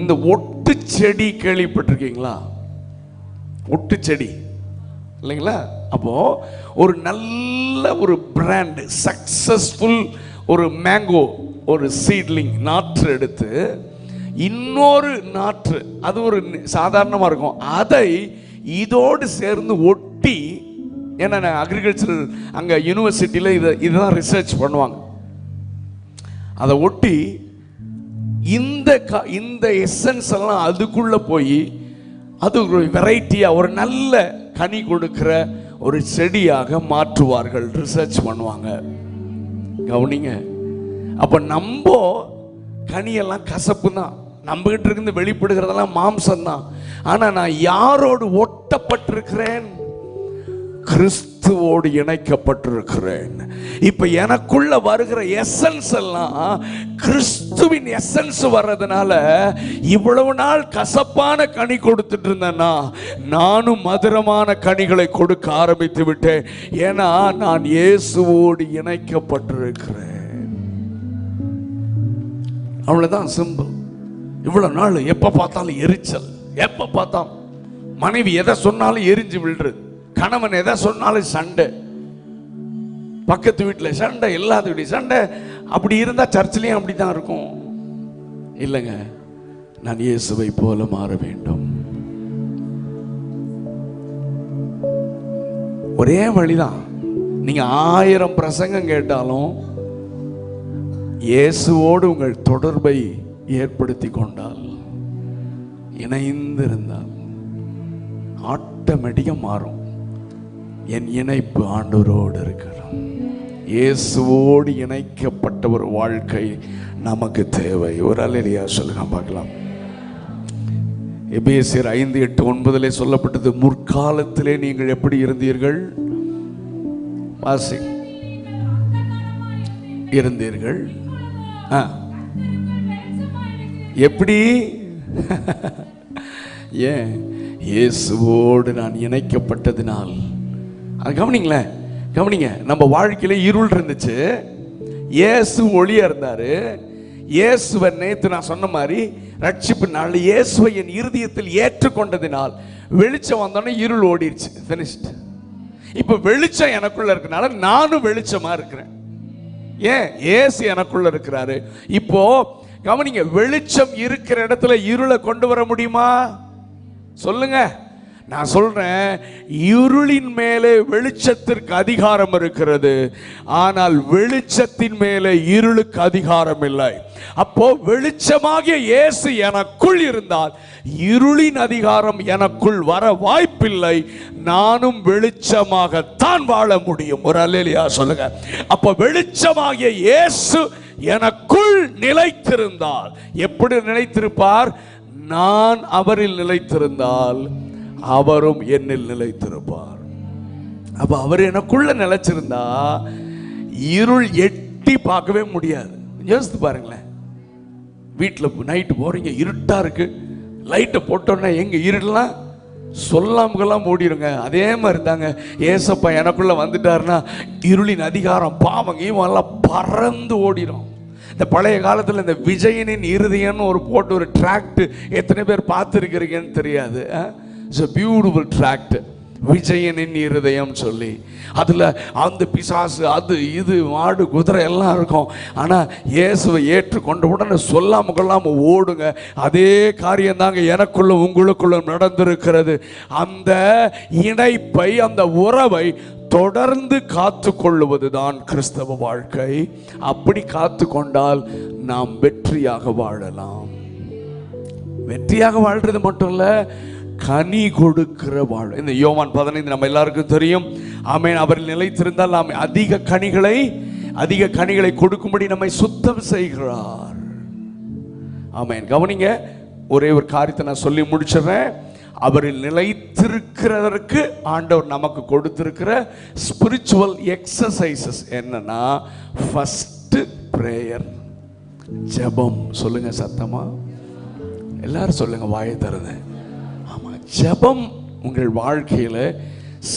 [SPEAKER 1] இந்த ஒட்டு செடி கேள்விப்பட்டிருக்கீங்களா? ஒட்டு செடி இல்லைங்களா? அப்போ ஒரு நல்ல ஒரு பிராண்ட், சக்சஸ்ஃபுல் ஒரு மேங்கோ, ஒரு சீட்லிங் நாற்று எடுத்து இன்னொரு நாற்று, அது ஒரு சாதாரணமாக இருக்கும், அதை இதோடு சேர்ந்து ஒட்டி, ஏன்னா அக்ரிகல்ச்சரல் அங்கே யூனிவர்சிட்டியில் இதுதான் ரிசர்ச் பண்ணுவாங்க, அதை ஒட்டி இந்த எசன்ஸ் எல்லாம் அதுக்குள்ள போய் அது ஒரு வெரைட்டியா ஒரு நல்ல கனி கொடுக்கிற ஒரு செடியாக மாற்றுவார்கள், ரிசர்ச் பண்ணுவாங்க. கவனிங்க, அப்ப நம்ம கனியெல்லாம் கசப்பு தான், நம்ம கிட்ட இருந்து வெளிப்படுகிறதெல்லாம் மாம்சம் தான். ஆனா நான் யாரோடு ஒட்டப்பட்டிருக்கிறேன்? கிறிஸ்துவோடு இணைக்கப்பட்டிருக்கிறேன். இப்ப எனக்குள்ள வருகிற எசன்ஸ் எல்லாம் கிறிஸ்துவின் எசன்ஸ் வர்றதுனால, இவ்வளவு நாள் கசப்பான கனி கொடுத்துட்டு இருந்தேன்னா நானும் மதுரமான கனிகளை கொடுக்க ஆரம்பித்து விட்டேன். ஏன்னா நான் இயேசுவோடு இணைக்கப்பட்டிருக்கிறேன். அவ்வளவுதான், சிம்பிள். இவ்வளவு நாள் எப்ப பார்த்தாலும் எரிச்சல், எப்ப பார்த்தாலும் மனைவி எதை சொன்னாலும் எரிஞ்சு விழுறது, கணவன் எதை சொன்னாலும் சண்டை. பக்கத்து வீட்டில் சண்டை, எல்லாத்து வீட்லையும் சண்டை. அப்படி இருந்தால் சர்ச்சிலையும் அப்படி தான் இருக்கும். இல்லைங்க, நான் இயேசுவை போல மாற வேண்டும். ஒரே வழிதான். நீங்க 1000 பிரசங்கம் கேட்டாலும் இயேசுவோடு உங்கள் தொடர்பை ஏற்படுத்தி கொண்டால், இணைந்திருந்தால் ஆட்டோமேட்டிக்காக மாறும். என் இணைப்பு ஆண்டவரோடு இருக்கிறோம். இயேசுவோடு இணைக்கப்பட்ட ஒரு வாழ்க்கை நமக்கு தேவை. ஒரு அல்லேலூயா சொல்லுங்க பார்க்கலாம். எபேசியர் 5:8-9 சொல்லப்பட்டது, முற்காலத்திலே நீங்கள் எப்படி இருந்தீர்கள்? வாசி. இருந்தீர்கள். எப்படி? ஏன்? இயேசுவோடு நான் இணைக்கப்பட்டதினால். அது கவனிங்களேன், கவனிங்க. நம்ம வாழ்க்கையில இருள் இருந்துச்சு, இயேசு ஒளியா இருந்தாரு. இயேசுவை நேற்று நான் சொன்ன மாதிரி ரட்சிப்பு நாள் இயேசுவை என் இருதயத்தில் ஏற்றுக்கொண்டதினால் வெளிச்சம் வந்தோடனே இருள் ஓடிடுச்சு. ஃபினிஷ்ட். இப்போ வெளிச்சம் எனக்குள்ள இருக்கனால நானும் வெளிச்சமா இருக்கிறேன். ஏன்? இயேசு எனக்குள்ள இருக்கிறாரு. இப்போ கவனிங்க, வெளிச்சம் இருக்கிற இடத்துல இருளை கொண்டு வர முடியுமா? சொல்லுங்க. நான் சொல்றேன், இருளின் மேலே வெளிச்சத்திற்கு அதிகாரம் இருக்கிறது, ஆனால் வெளிச்சத்தின் மேலே இருளுக்கு அதிகாரம் இல்லை. அப்போ வெளிச்சமாகிய இயேசு எனக்குள் இருந்தால் இருளின் அதிகாரம் எனக்குள் வர வாய்ப்பில்லை. நானும் வெளிச்சமாகத்தான் வாழ முடியும். ஒரு அல்லேலூயா சொல்லுங்க. அப்போ வெளிச்சமாகிய இயேசு எனக்குள் நிலைத்திருந்தால், எப்படி நிலைத்திருப்பார்? நான் அவரில் நிலைத்திருந்தால் அவரும் என்னில் நிலைத்திருப்பார். அப்ப அவர் எனக்குள்ள நிலைச்சிருந்தா இருள் எட்டி பார்க்கவே முடியாது. யோசித்து பாருங்களேன், வீட்டில் நைட்டு போறீங்க, இருட்டா இருக்கு, லைட்டை போட்டோன்னா எங்க இருடலாம் சொல்லாமலாம் ஓடிடுங்க. அதே மாதிரி தாங்க ஏசப்பா எனக்குள்ள வந்துட்டாருன்னா இருளின் அதிகாரம், பாவம் எல்லாம் பறந்து ஓடிடும். இந்த பழைய காலத்தில் இந்த விஜயனின் இருதயம்னு ஒரு போட்டு ஒரு டிராக்ட் எத்தனை பேர் பார்த்துருக்கிறீங்கன்னு தெரியாது. இட்ஸ் a beautiful tract, விஜயனின் இருதயம் சொல்லி. அதில் அந்த பிசாசு அது இது மாடு குதிரை எல்லாம் இருக்கும். ஆனால் இயேசுவை ஏற்றுக்கொண்ட உடனே சொல்லாம கொள்ளாமல் ஓடுங்க. அதே காரியம் தாங்க எனக்குள்ள உங்களுக்குள்ள நடந்திருக்கிறது. அந்த இணைப்பை, அந்த உறவை தொடர்ந்து காத்து கொள்ளுவது தான் கிறிஸ்தவ வாழ்க்கை. அப்படி காத்து கொண்டால் நாம் வெற்றியாக வாழலாம். வெற்றியாக வாழ்றது மட்டும் இல்ல, கனி கொடுக்கிற வாழ். இந்த யோவான் 15 நம்ம எல்லாருக்கும் தெரியும். ஆமென். அவரில் நிலைத்திருந்தால் நாம் அதிக கனிகளை கொடுக்கும்படி நம்மை சுத்தம் செய்கிறார். ஆமென். கவனிங்க, ஒரே ஒரு காரியத்தை நான் சொல்லி முடிச்சிடுறேன். அவரில் நிலைத்திருக்கிறதற்கு ஆண்டவர் நமக்கு கொடுத்திருக்கிற ஸ்பிரிச்சுவல் எக்ஸசைசஸ் என்னன்னா, ஃபர்ஸ்ட் பிரேயர், ஜெபம். சொல்லுங்க சத்தமா, எல்லாரும் சொல்லுங்க வாயை தருது. ஆமா, ஜெபம் உங்கள் வாழ்க்கையில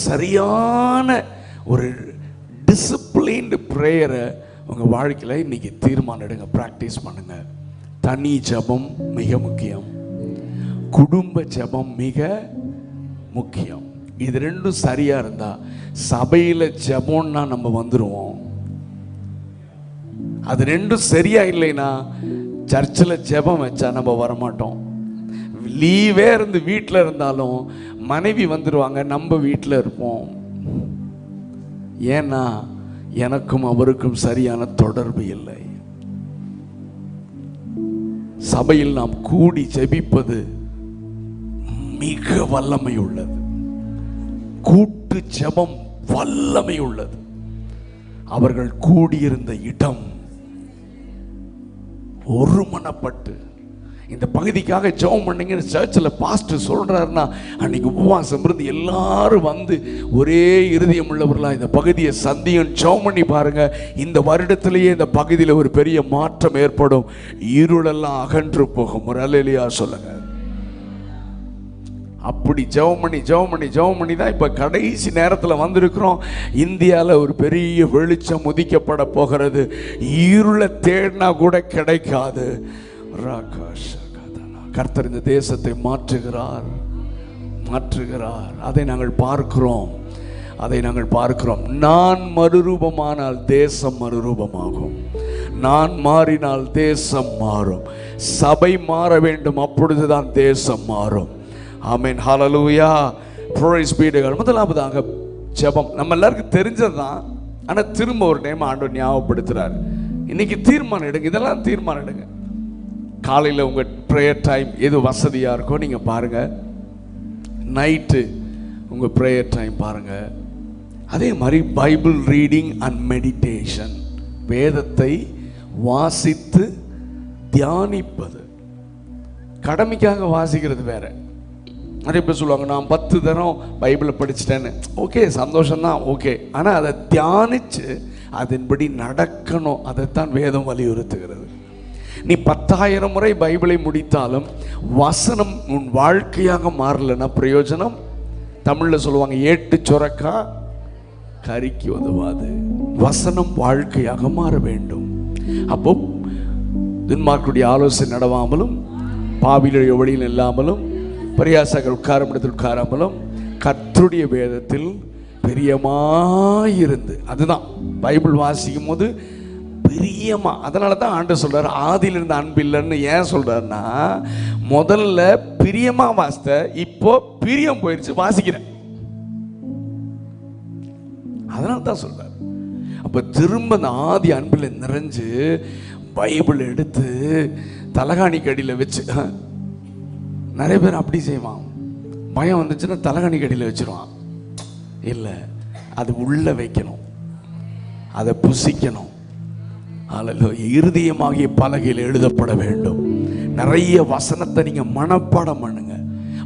[SPEAKER 1] சரியான ஒரு டிசிப்ளின்டு பிரேயரை உங்க வாழ்க்கையில இன்னைக்கு தீர்மானம் எடுங்க, பிராக்டிஸ் பண்ணுங்க. தனி ஜெபம் மிக முக்கியம், குடும்ப ஜெபம் மிக முக்கியம். இது ரெண்டும் சரியா இருந்தா சபையில ஜெபம்னா நம்ம வந்துருவோம். அது ரெண்டும் சரியா இல்லைன்னா சர்ச்சில் ஜெபம் வச்சா நம்ம வரமாட்டோம். லீவே இருந்து வீட்டில் இருந்தாலும் மனைவி வந்துடுவாங்க, நம்ம வீட்டில் இருப்போம். ஏன்னா எனக்கும் அவருக்கும் சரியான தொடர்பு இல்லை. சபையில் நாம் கூடி ஜெபிப்பது மிக வல்லமை உள்ளது. கூட்டு ஜெபம் வல்லமை உள்ளது. அவர்கள் கூடியிருந்த இடம் ஒருமனப்பட்டு இந்த பகுதிக்காக ஜெபம் பண்ணீங்கன்னு சர்ச்சில் பாஸ்டர் சொல்றாருன்னா, அன்னைக்கு உபவாசம் இருந்து எல்லாரும் வந்து ஒரே இருதயம் உள்ளவர்களா இந்த பகுதியை சந்தியும் ஜெபம் பண்ணி பாருங்க. இந்த வருடத்திலேயே இந்த பகுதியில் ஒரு பெரிய மாற்றம் ஏற்படும். இருளெல்லாம் அகன்று போகும். ஒரு அல்லேலூயா சொல்லுங்க. அப்படி ஜெபம் பண்ணி தான் இப்போ கடைசி நேரத்தில் வந்திருக்கிறோம். இந்தியாவில் ஒரு பெரிய வெளிச்சம் உதிக்கப்பட போகிறது. இருளை தேடினா கூட கிடைக்காது. கர்த்தர் இந்த தேசத்தை மாற்றுகிறார். அதை நாங்கள் பார்க்கிறோம். அதை நாங்கள் பார்க்கிறோம். நான் மறுரூபமானால் தேசம் மறுரூபமாகும், நான் மாறினால் தேசம் மாறும், சபை மாற வேண்டும், அப்பொழுதுதான் தேசம் மாறும். ஆமென், ஹல்லேலூயா, பிரைஸ் பீ டு காட். முதலாவதாக ஜெபம். நம்ம எல்லாருக்கும் தெரிஞ்சதுதான், ஆனால் திரும்ப ஒரு டைம் ஆண்டவர் ஞாபகப்படுத்துறாரு. இன்னைக்கு தீர்மானம் எடுங்க, இதெல்லாம் தீர்மானம் எடுங்க. காலையில் உங்கள் ப்ரேயர் டைம் எது வசதியாக இருக்கோ நீங்கள் பாருங்கள். நைட்டு உங்கள் ப்ரேயர் டைம் பாருங்கள். அதே மாதிரி பைபிள் ரீடிங் அண்ட் மெடிடேஷன், வேதத்தை வாசித்து தியானிப்பது. கடமைக்காக வாசிக்கிறது வேற. நிறைய பேர் சொல்லுவாங்க, நான் 10 தரம் பைபிளை படிச்சுட்டேன்னு. ஓகே, சந்தோஷம்தான், ஓகே. ஆனால் அதை தியானித்து அதன்படி நடக்கணும். அதைத்தான் வேதம் வலியுறுத்துகிறது. நீ 10,000 முறை பைபிளை முடித்தாலும் வசனம் உன் வாழ்க்கையாக மாறலைன்னா பிரயோஜனம். தமிழில் சொல்லுவாங்க, ஏட்டு சுரக்கா கறிக்கு உதவாது. வசனம் வாழ்க்கையாக மாற வேண்டும். அப்போ துன்மார்க்குடைய ஆலோசனை நடவாமலும், பாவிகளுடைய வழியில் இல்லாமலும், பரியாசகர் உட்காரும் இடத்தில் உட்காராமலும், கர்த்தருடைய வேதத்தில் பிரியமாயிருந்து. அதுதான் பைபிள் வாசிக்கும் போது பிரியமா. அதனால தான் ஆண்டவர் சொல்றாரு, ஆதியில் இருந்த அன்பு இல்லைன்னு. ஏன் சொல்றாருன்னா, முதல்ல பிரியமா வாசித்த, இப்போ பிரியம் போயிடுச்சு, வாசிக்கிறேன். அதனால தான் சொல்றாரு. அப்ப திரும்ப அந்த ஆதி அன்பில் நிறைஞ்சு பைபிள் எடுத்து தலகாணி கடியில் வச்சு, நிறைய பேர் அப்படி செய்வான். பயம் வந்துச்சுன்னா தலகாணி கடியில் வச்சிருவான். இல்லை, அது உள்ள வைக்கணும், அதை புசிக்கணும். இருதயமாகிய பலகையில் எழுதப்பட வேண்டும். நிறைய வசனத்தை நீங்க மனப்பாடம் பண்ணுங்க.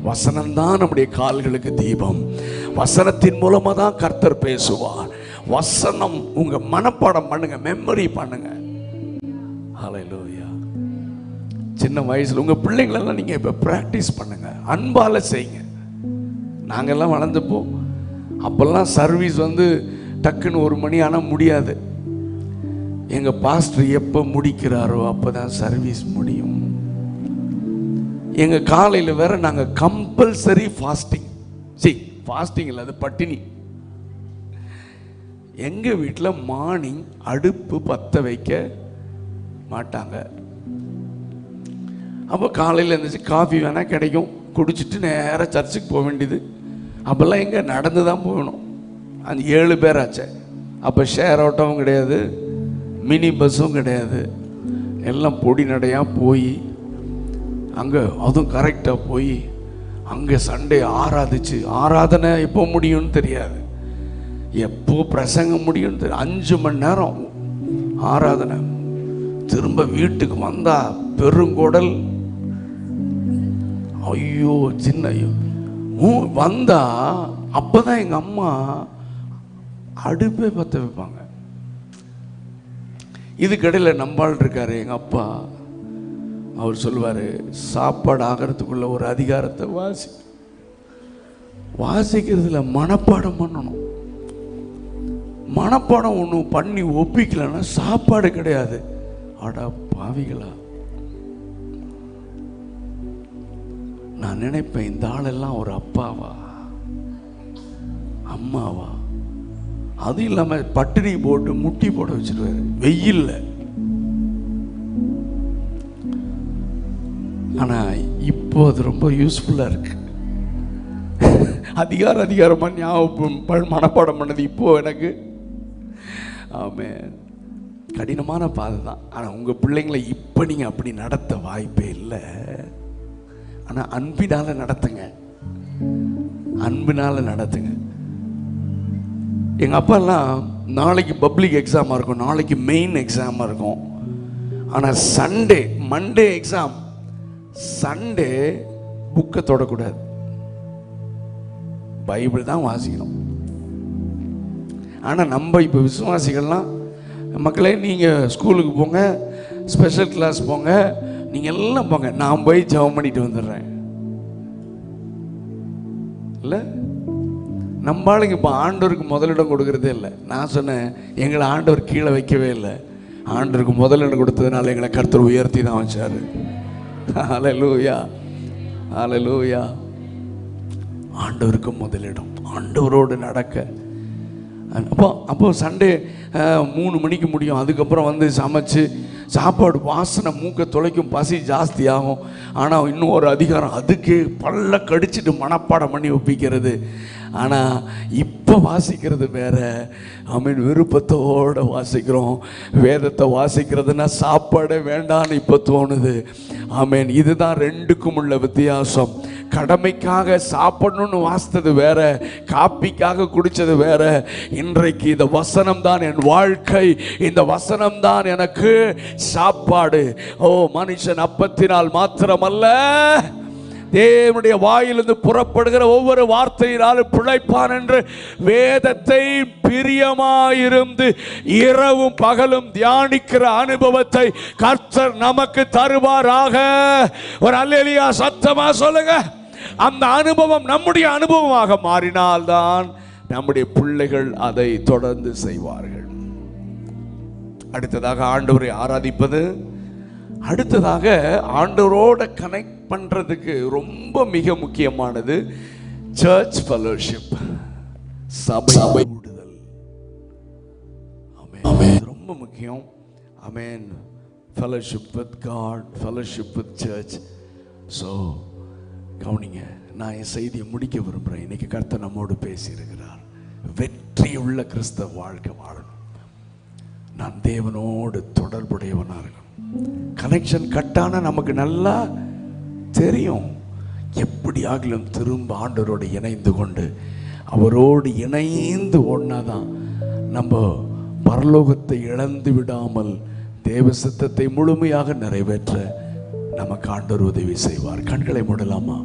[SPEAKER 1] வசனம் தான் நம்முடைய கால்களுக்கு தீபம். வசனத்தின் மூலமா தான் கர்த்தர் பேசுவார். வசனம் உங்க மனப்பாடம் பண்ணுங்க, மெமரி பண்ணுங்க. ஹல்லேலூயா. சின்ன வயசுல உங்க பிள்ளைங்களெல்லாம் நீங்க இப்ப பிராக்டிஸ் பண்ணுங்க, அன்பால செய்யுங்க. நாங்கெல்லாம் வளர்ந்தப்போ அப்பெல்லாம் சர்வீஸ் டக்குன்னு 1 மணி ஆனால் முடியாது. எங்கள் பாஸ்டர் எப்போ முடிக்கிறாரோ அப்போ தான் சர்வீஸ் முடியும். எங்கள் காலையில் வேற நாங்கள் கம்பல்சரி ஃபாஸ்டிங். ஃபாஸ்டிங் இல்லை, அது பட்டினி. எங்கள் வீட்டில் மார்னிங் அடுப்பு பற்ற வைக்க மாட்டாங்க. அப்போ காலையில் இருந்துச்சு, காஃபி வேணால் கிடைக்கும், குடிச்சிட்டு நேராக சர்ச்சுக்கு போக வேண்டியது. அப்போல்லாம் எங்கே நடந்து தான் போகணும். அந்த 7 பேர் ஆச்சு. அப்போ ஷேர் ஆட்டோவும் கிடையாது, மினி பஸ்ஸும் கிடையாது. எல்லாம் பொடி நடையாக போய் அங்கே, அதுவும் கரெக்டாக போய் அங்கே சண்டே ஆராதிச்சு, ஆராதனை எப்போ முடியும்னு தெரியாது, எப்போ பிரசங்கம் முடியும்னு தெரியாது. 5 மணி நேரம் ஆராதனை. திரும்ப வீட்டுக்கு வந்தா பெருங்கொடல், ஐயோ சின்ன வந்தா. அப்பதான் எங்க அம்மா அடுப்பே பற்ற வைப்பாங்க. இதுக்கடையில் நம்பாள் இருக்காரு எங்க அப்பா. அவர் சொல்லுவாரு, சாப்பாடு ஆகிறதுக்குள்ள ஒரு அதிகாரத்தை வாசிக்கிறதுல மனப்பாடம் பண்ணணும். மனப்பாடம் ஒன்று பண்ணி ஒப்பிக்கலன்னா சாப்பாடு கிடையாது. அடா பாவிகளா, நான் நினைப்பேன், இந்த ஆளெல்லாம் ஒரு அப்பாவா அம்மாவா? அது இல்லாம பட்டினி போட்டு முட்டி போட வச்சிருவாரு வெயில்ல. ஆனா இப்போ அது ரொம்ப யூஸ்ஃபுல்லா இருக்கு. அதிகாரமா ஞாபகம் மனப்பாடம் பண்ணது இப்போ எனக்கு. ஆமென். கடினமான பாதை தான். ஆனா உங்க பிள்ளைங்களை இப்ப நீங்க அப்படி நடத்த வாய்ப்பே இல்லை. ஆனா அன்பினால நடத்துங்க, அன்பினால நடத்துங்க. எங்க அப்பா எல்லாம் நாளைக்கு பப்ளிக் எக்ஸாமா இருக்கும், நாளைக்கு மெயின் எக்ஸாமா இருக்கும். ஆனா சண்டே, மண்டே எக்ஸாம், சண்டே புக்கை தொடக்கூடாது, பைபிள் தான் வாசிக்கணும். ஆனா நம்ம இப்ப விசுவாசிகள்லாம், மக்களே நீங்க ஸ்கூலுக்கு போங்க, ஸ்பெஷல் கிளாஸ் போங்க, நீங்க எல்லாம் போங்க, நான் போய் ஜெபம் பண்ணிட்டு வந்துடுறேன். இல்லை, நம்ம ஆளுங்க இப்போ ஆண்டவருக்கு முதலிடம் கொடுக்கறதே இல்லை. நான் சொன்னேன், எங்களை ஆண்டவர் கீழே வைக்கவே இல்லை, ஆண்டவருக்கு முதலிடம் கொடுத்ததுனால எங்களை கர்த்தர் உயர்த்தி தான் வச்சாரு. ஹல்லேலூயா, ஹல்லேலூயா. ஆண்டவருக்கு முதலிடம், ஆண்டவரோடு நடக்க அப்போ சண்டே 3 மணிக்கு முடியும். அதுக்கப்புறம் வந்து சமைச்சு சாப்பாடு வாசனை மூக்க தொலைக்கும், பசி ஜாஸ்தி ஆகும். ஆனால் இன்னும் ஒரு அதிகாரம் அதுக்கு பல்ல கடிச்சிட்டு மனப்பாடம் பண்ணி ஒப்பிக்கிறது. ஆனால் இப்போ வாசிக்கிறது வேற. விருப்பத்தோடு வாசிக்கிறோம். வேதத்தை வாசிக்கிறதுனா சாப்பாடே வேண்டான்னு இப்போ தோணுது. இதுதான் ரெண்டுக்கும் உள்ள வித்தியாசம். கடமைக்காக சாப்பிடணும்னு வாசித்தது வேற, காப்பிக்காக குடித்தது வேற. இன்றைக்கு இந்த வசனம் தான் என் வாழ்க்கை, இந்த வசனம் தான் எனக்கு சாப்பாடு. மனுஷன் அப்பத்தினால் மாத்திரமல்ல, தேவனுடைய வாயிலிருந்து புறப்படுகிற ஒவ்வொரு வார்த்தையினாலும் பிழைப்பான் என்று வேதத்தை பிரியமாயிருந்து இரவும் பகலும் தியானிக்கிற அனுபவத்தை கர்த்தர் நமக்கு தருவாராக. ஒரு அல்லேலூயா சத்தமா சொல்லுங்க. அந்த அனுபவம் நம்முடைய அனுபவமாக மாறினால்தான் நம்முடைய பிள்ளைகள் அதை தொடர்ந்து செய்வார்கள். அடுத்ததாக ஆண்டவரை ஆராதிப்பது. அடுத்ததாக ஆண்டவரோட கனெக்ட் பண்றதுக்கு ரொம்ப மிக முக்கியமானது சர்ச் ஃபெலோஷிப், சபை கூடுதல். ரொம்ப முக்கியம். Fellowship with God, fellowship with church. So கவனிங்க, நான் என் செய்தியை முடிக்க விரும்புகிறேன். இன்னைக்கு கர்த்தர் நம்மோடு பேசியிருக்கிறார். வெற்றியுள்ள கிறிஸ்தவ வாழ்க்கை வாழணும். நான் தேவனோடு தொடர்புடையவனாக இருக்கணும். கனெக்ஷன் கட்டான நமக்கு நல்லா தெரியும். எப்படி ஆகிலும் திரும்ப ஆண்டவரோடு இணைந்து கொண்டு அவரோடு இணைந்து ஒன்னாதான் நம்ம பரலோகத்தை இழந்து விடாமல் தேவ சித்தத்தை முழுமையாக நிறைவேற்ற நமக்கு ஆண்டவர் உதவி செய்வார். கண்களை மூடலாமா?